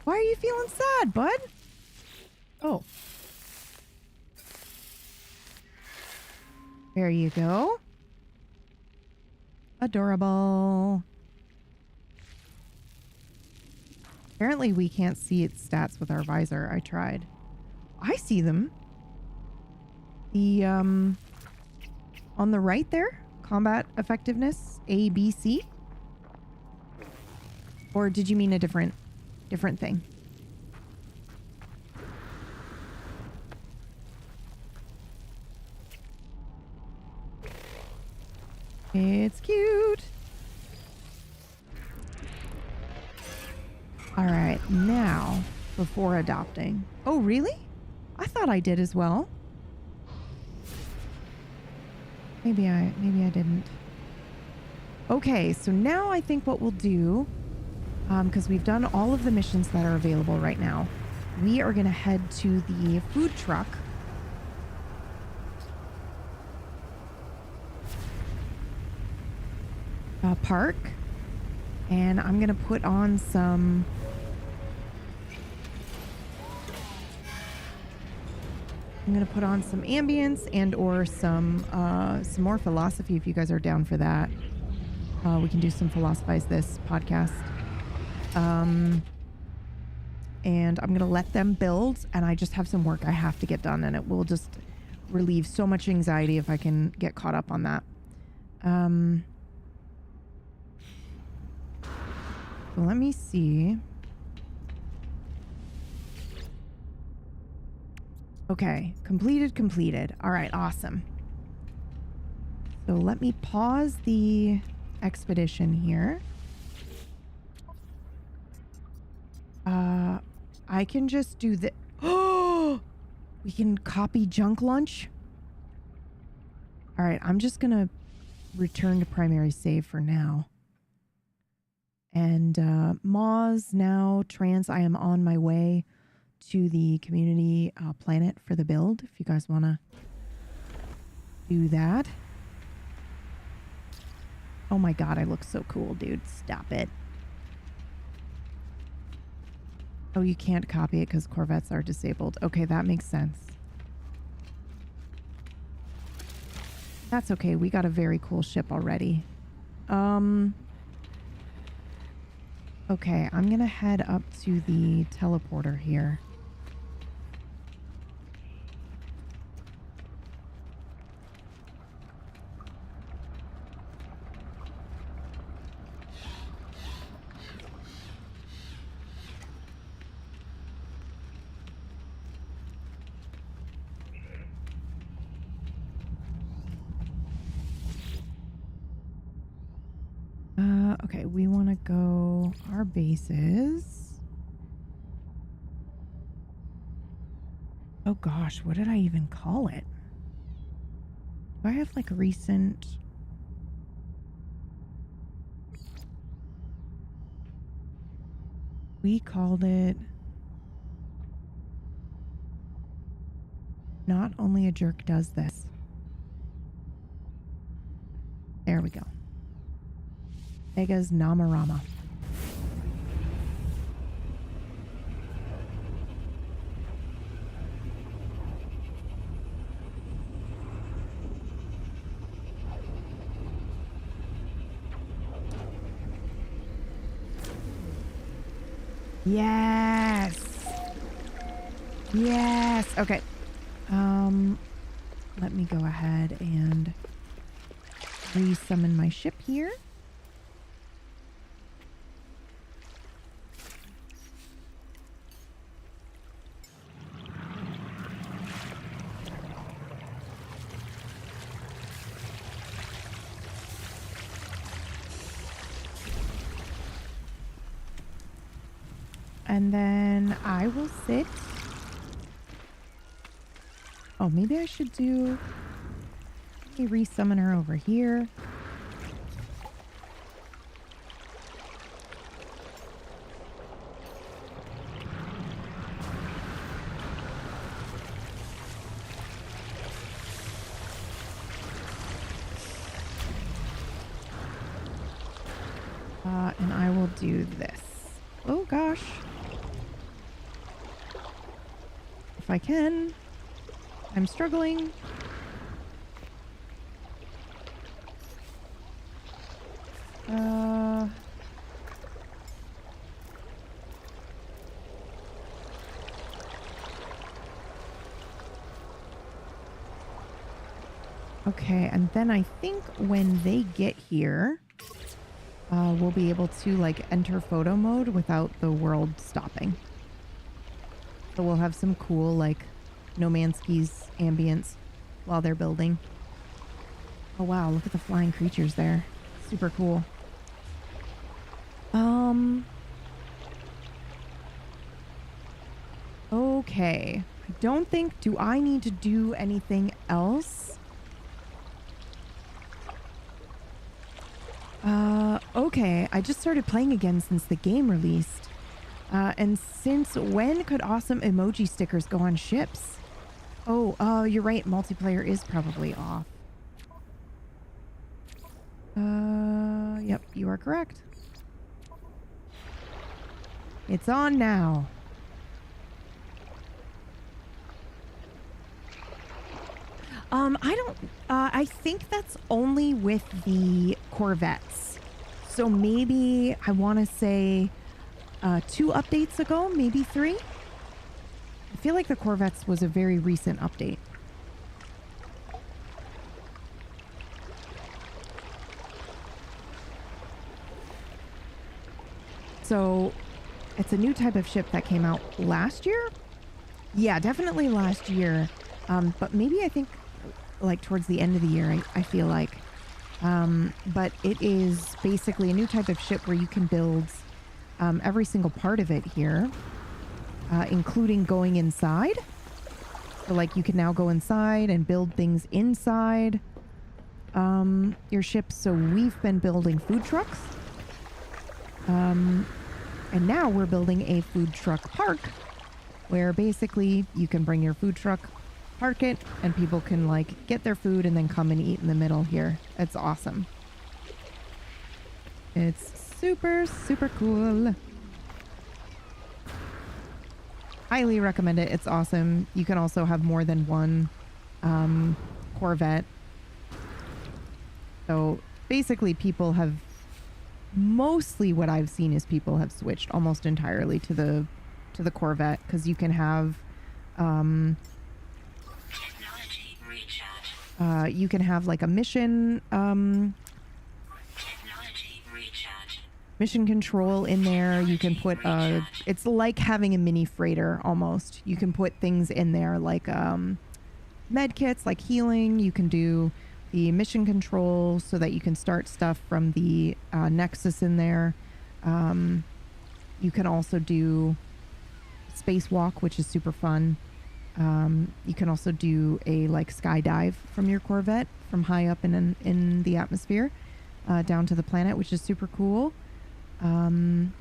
Why are you feeling sad, bud? Oh. There you go. Adorable. Apparently we can't see its stats with our visor. I tried. I see them. The, on the right there, combat effectiveness, A, B, C. Or did you mean a different thing? It's cute. All right, now, before adopting. Oh, really? I thought I did as well. Maybe I didn't. Okay, so now I think what we'll do, because we've done all of the missions that are available right now, we are going to head to the food truck. Park. And I'm going to put on some... I'm going to put on some ambience and or some more philosophy if you guys are down for that. We can do some Philosophize This podcast. And I'm going to let them build, and I just have some work I have to get done, and it will just relieve so much anxiety if I can get caught up on that. So let me see. Okay, completed. All right, awesome. So let me pause the expedition here. I can just do the... Oh! We can copy junk lunch? All right, I'm just going to return to primary save for now. And Moz now trans. I am on my way to the community planet for the build, if you guys want to do that. Oh my god, I look so cool, dude. Stop it. Oh, you can't copy it because Corvettes are disabled. Okay, that makes sense. That's okay. We got a very cool ship already. Okay, I'm going to head up to the teleporter here. Okay, we want to go our bases. Oh gosh, what did I even call it? Do I have like recent... We called it... Not Only a Jerk Does This. There we go. Vega's Namarama. Yes. Yes. Okay. Let me go ahead and re-summon my ship here. And then I will sit. Oh, maybe I should do... Let me re-summon her over here. And I will do this. Oh, gosh. If I can. I'm struggling. Okay, and then I think when they get here, we'll be able to like enter photo mode without the world stopping. So we'll have some cool like No Man's Ski's ambience while they're building. Oh wow, look at the flying creatures there. Super cool. Okay. I don't think... Do I need to do anything else? Okay. I just started playing again since the game released. And since when could awesome emoji stickers go on ships? Oh, you're right. Multiplayer is probably off. Yep, you are correct. It's on now. I think that's only with the Corvettes. So maybe I want to say 2 updates ago, maybe 3. I feel like the Corvettes was a very recent update. So it's a new type of ship that came out last year. Yeah, definitely last year. But maybe I think like towards the end of the year, I feel like. But it is basically a new type of ship where you can build every single part of it here, including going inside. So like you can now go inside and build things inside your ship. So we've been building food trucks. And now we're building a food truck park where basically you can bring your food truck, park it, and people can like get their food and then come and eat in the middle here. It's awesome. It's super, super cool. Highly recommend it. It's awesome. You can also have more than one Corvette. So basically people have... Mostly what I've seen is people have switched almost entirely to the Corvette because you can have Technology recharge. you can have like a mission Technology recharge. mission control in there. You can put it's like having a mini freighter almost. You can put things in there like med kits, like healing. You can do the mission control so that you can start stuff from the Nexus in there. You can also do spacewalk, which is super fun. You can also do a like skydive from your Corvette from high up in the atmosphere down to the planet, which is super cool. I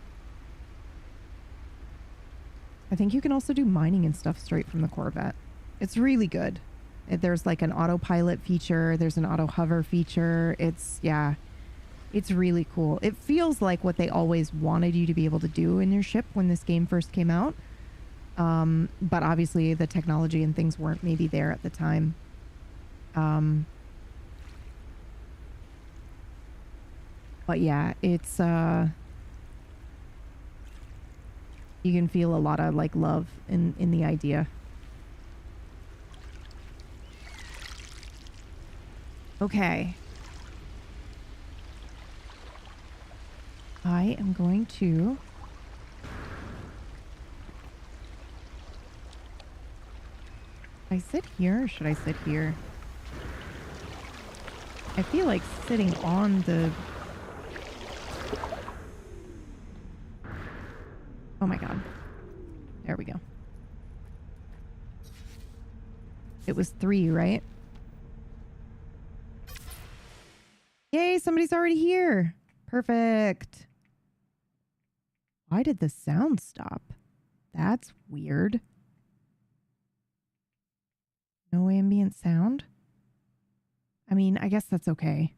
think you can also do mining and stuff straight from the Corvette. It's really good. There's like an autopilot feature. There's an auto hover feature. It's really cool. It feels like what they always wanted you to be able to do in your ship when this game first came out. But obviously the technology and things weren't maybe there at the time. But yeah, it's You can feel a lot of like love in the idea. Okay. I am going to I sit here or should I sit here? I feel like sitting on the... Oh my god. There we go. It was 3, right? Yay, somebody's already here. Perfect. Why did the sound stop? That's weird. No ambient sound? I mean, I guess that's okay.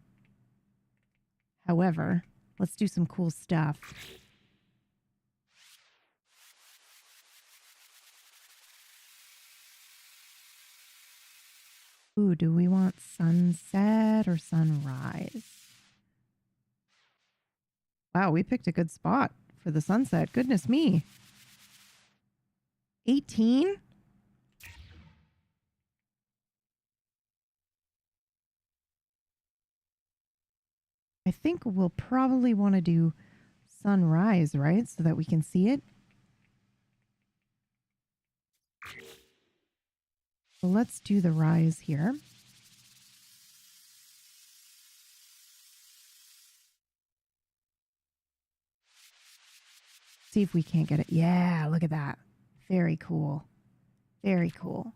However, let's do some cool stuff. Ooh, do we want sunset or sunrise? Wow, we picked a good spot for the sunset. Goodness me. 18? I think we'll probably want to do sunrise, right? So that we can see it. So let's do the rise here. See if we can't get it. Yeah, look at that. Very cool. Very cool.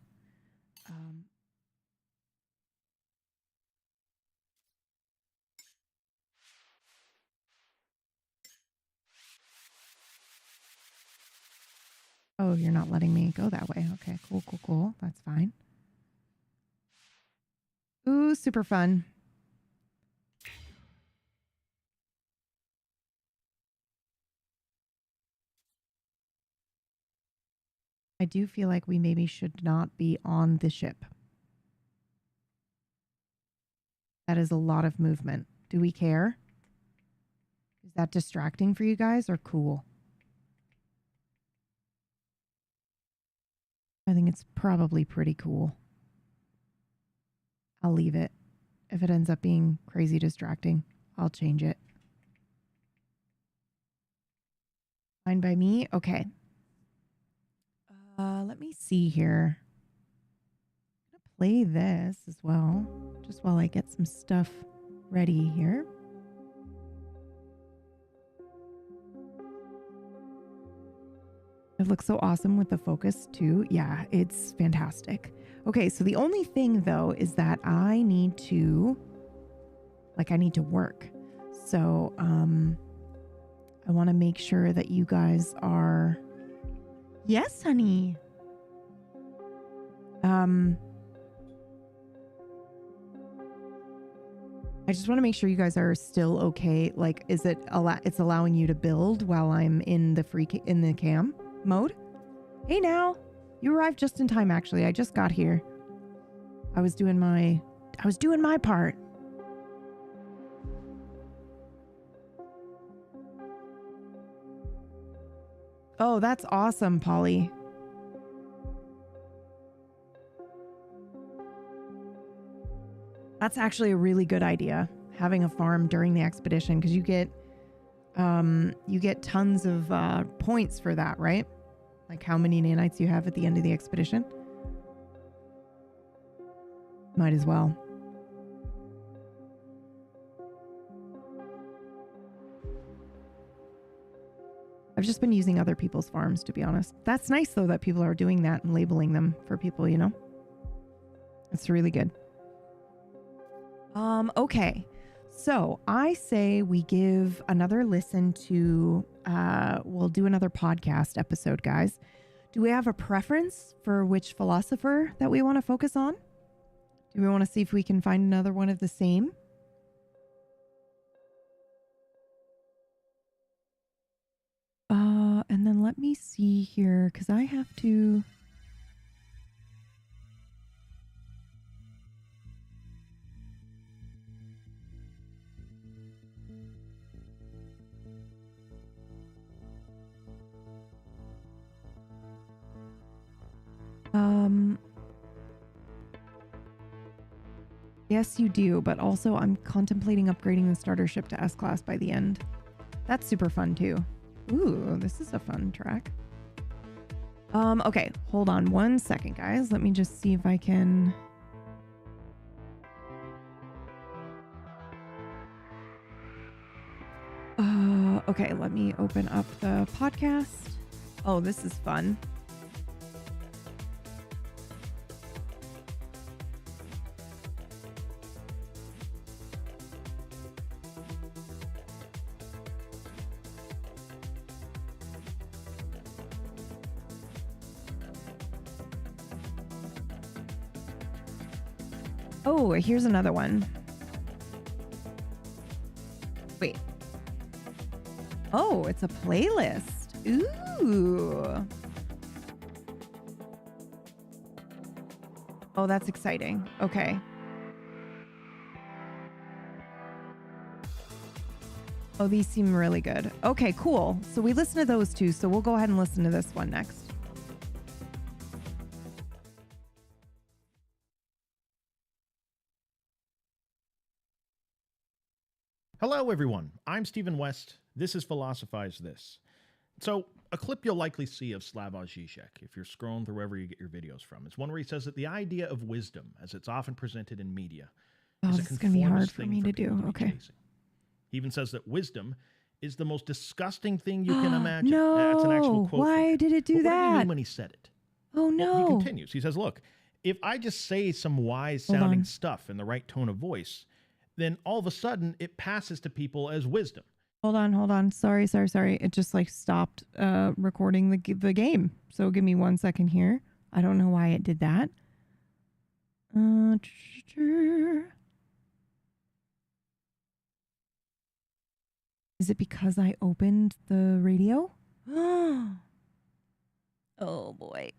Oh, you're not letting me go that way. Okay, cool, cool, cool. That's fine. Ooh, super fun. I do feel like we maybe should not be on the ship. That is a lot of movement. Do we care? Is that distracting for you guys or cool? I think it's probably pretty cool. I'll leave it. If it ends up being crazy distracting, I'll change it. Fine by me? Okay. Let me see here. I'm gonna play this as well, just while I get some stuff ready here. It looks so awesome with the focus too. Yeah, it's fantastic. Okay, so the only thing though is that I need to work. So, I want to make sure that you guys are... Yes, honey. I just want to make sure you guys are still okay. Like, is it it's allowing you to build while I'm in the cam mode? Hey now, you arrived just in time. Actually, I just got here. I was doing my part. Oh, that's awesome, Polly. That's actually a really good idea, having a farm during the expedition, because you get tons of points for that, right? Like how many nanites you have at the end of the expedition. Might as well. I've just been using other people's farms, to be honest. That's nice, though, that people are doing that and labeling them for people, you know? It's really good. Okay. So I say we give another listen to, we'll do another podcast episode, guys. Do we have a preference for which philosopher that we want to focus on? Do we want to see if we can find another one of the same? And then let me see here, because I have to... Um, yes, you do, but also I'm contemplating upgrading the starter ship to S-Class by the end. That's super fun too. Ooh, this is a fun track. Okay, hold on one second, guys. Let me just see if I can... Okay, let me open up the podcast. Oh, this is fun. Oh, here's another one. Wait. Oh, it's a playlist. Ooh. Oh, that's exciting. Okay. Oh, these seem really good. Okay, cool. So we listen to those two, so we'll go ahead and listen to this one next. Hello, everyone. I'm Stephen West. This is Philosophize This. So, a clip you'll likely see of Slavoj Žižek if you're scrolling through wherever you get your videos from. It's one where he says that the idea of wisdom, as it's often presented in media, is a this is going to be hard conformist for thing me to people do. be Okay. chasing. He even says that wisdom is the most disgusting thing you can imagine. No. That's an actual quote. Why did it do But what did he that? mean when he said it? Oh, no. Well, he continues. He says, look, if I just say some wise Hold sounding on. stuff in the right tone of voice, then all of a sudden it passes to people as wisdom. Hold on. Sorry. It just like stopped recording the game. So give me 1 second here. I don't know why it did that. Is it because I opened the radio? Oh boy.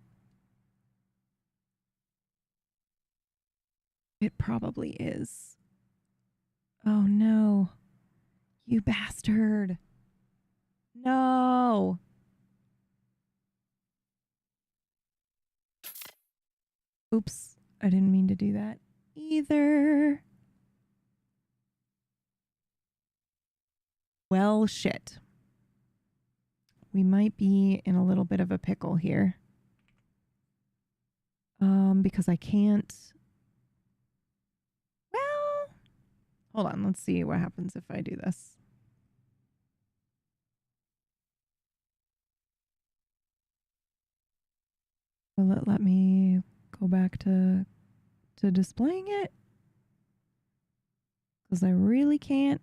It probably is. Oh no. You bastard. No. Oops. I didn't mean to do that either. Well, shit. We might be in a little bit of a pickle here. Because I can't. Well, hold on. Let's see what happens if I do this. Will it let me go back to displaying it? Because I really can't.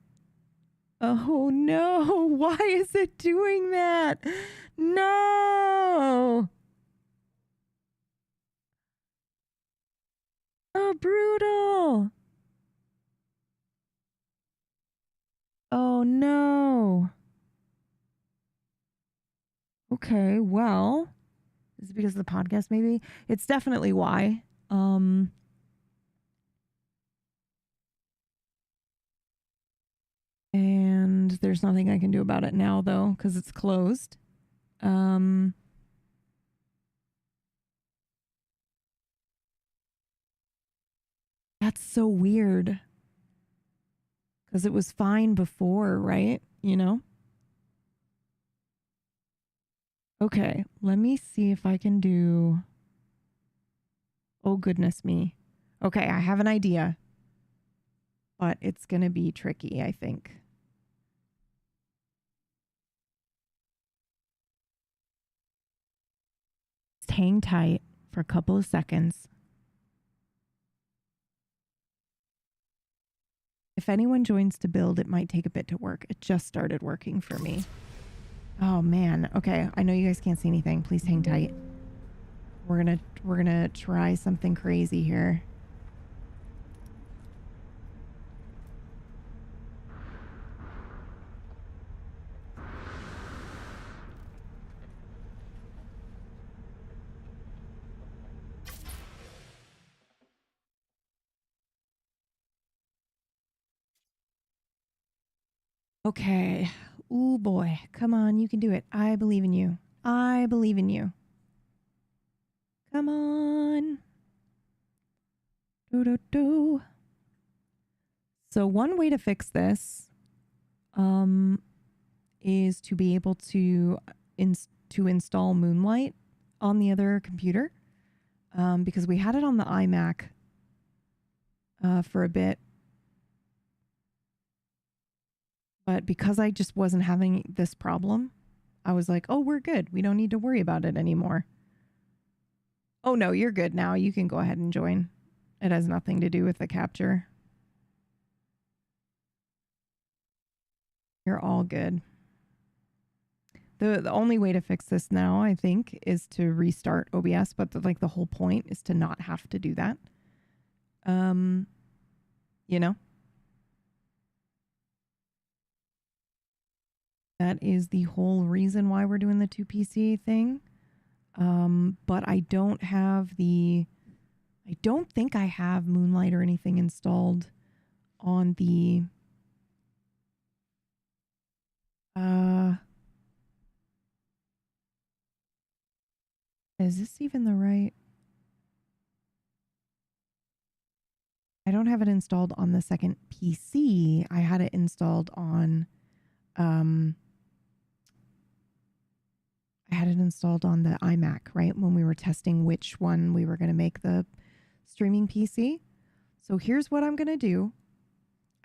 Oh no, why is it doing that? No. Oh, brutal. Oh no. Okay, well, is it because of the podcast maybe? It's definitely why. And there's nothing I can do about it now though, because it's closed. That's so weird. Because it was fine before, right? You know? Okay, let me see if I can do... Oh, goodness me. Okay, I have an idea. But it's going to be tricky, I think. Just hang tight for a couple of seconds. If anyone joins to build, it might take a bit to work. It just started working for me. Oh man. Okay, I know you guys can't see anything. Please hang tight. We're gonna try something crazy here. Okay. Ooh boy. Come on, you can do it. I believe in you. I believe in you. Come on. Do, do, do. So one way to fix this is to be able to install Moonlight on the other computer, because we had it on the iMac for a bit. But because I just wasn't having this problem, I was like, oh, we're good. We don't need to worry about it anymore. Oh, no, you're good now. You can go ahead and join. It has nothing to do with the capture. You're all good. The only way to fix this now, I think, is to restart OBS, but the whole point is to not have to do that. You know? That is the whole reason why we're doing the 2PC thing. But I don't think I have Moonlight or anything installed on the is this even the right? I don't have it installed on the second PC. I had it installed on I had it installed on the iMac, right? When we were testing which one we were going to make the streaming PC. So here's what I'm going to do.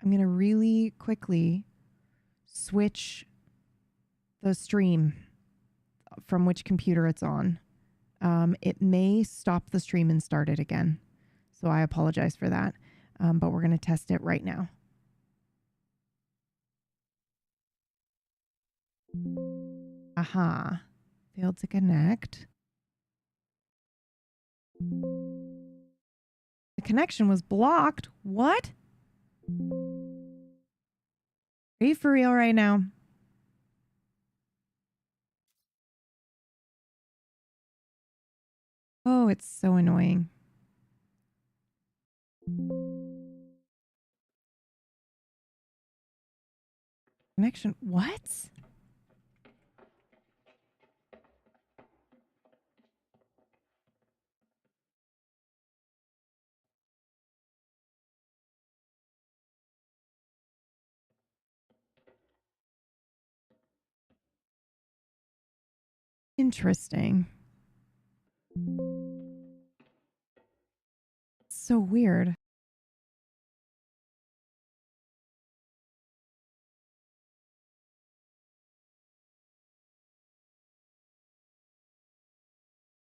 I'm going to really quickly switch the stream from which computer it's on. It may stop the stream and start it again. So I apologize for that. But we're going to test it right now. Aha. Failed to connect. The connection was blocked. What? Are you for real right now? Oh, it's so annoying. Connection. What? Interesting. So weird.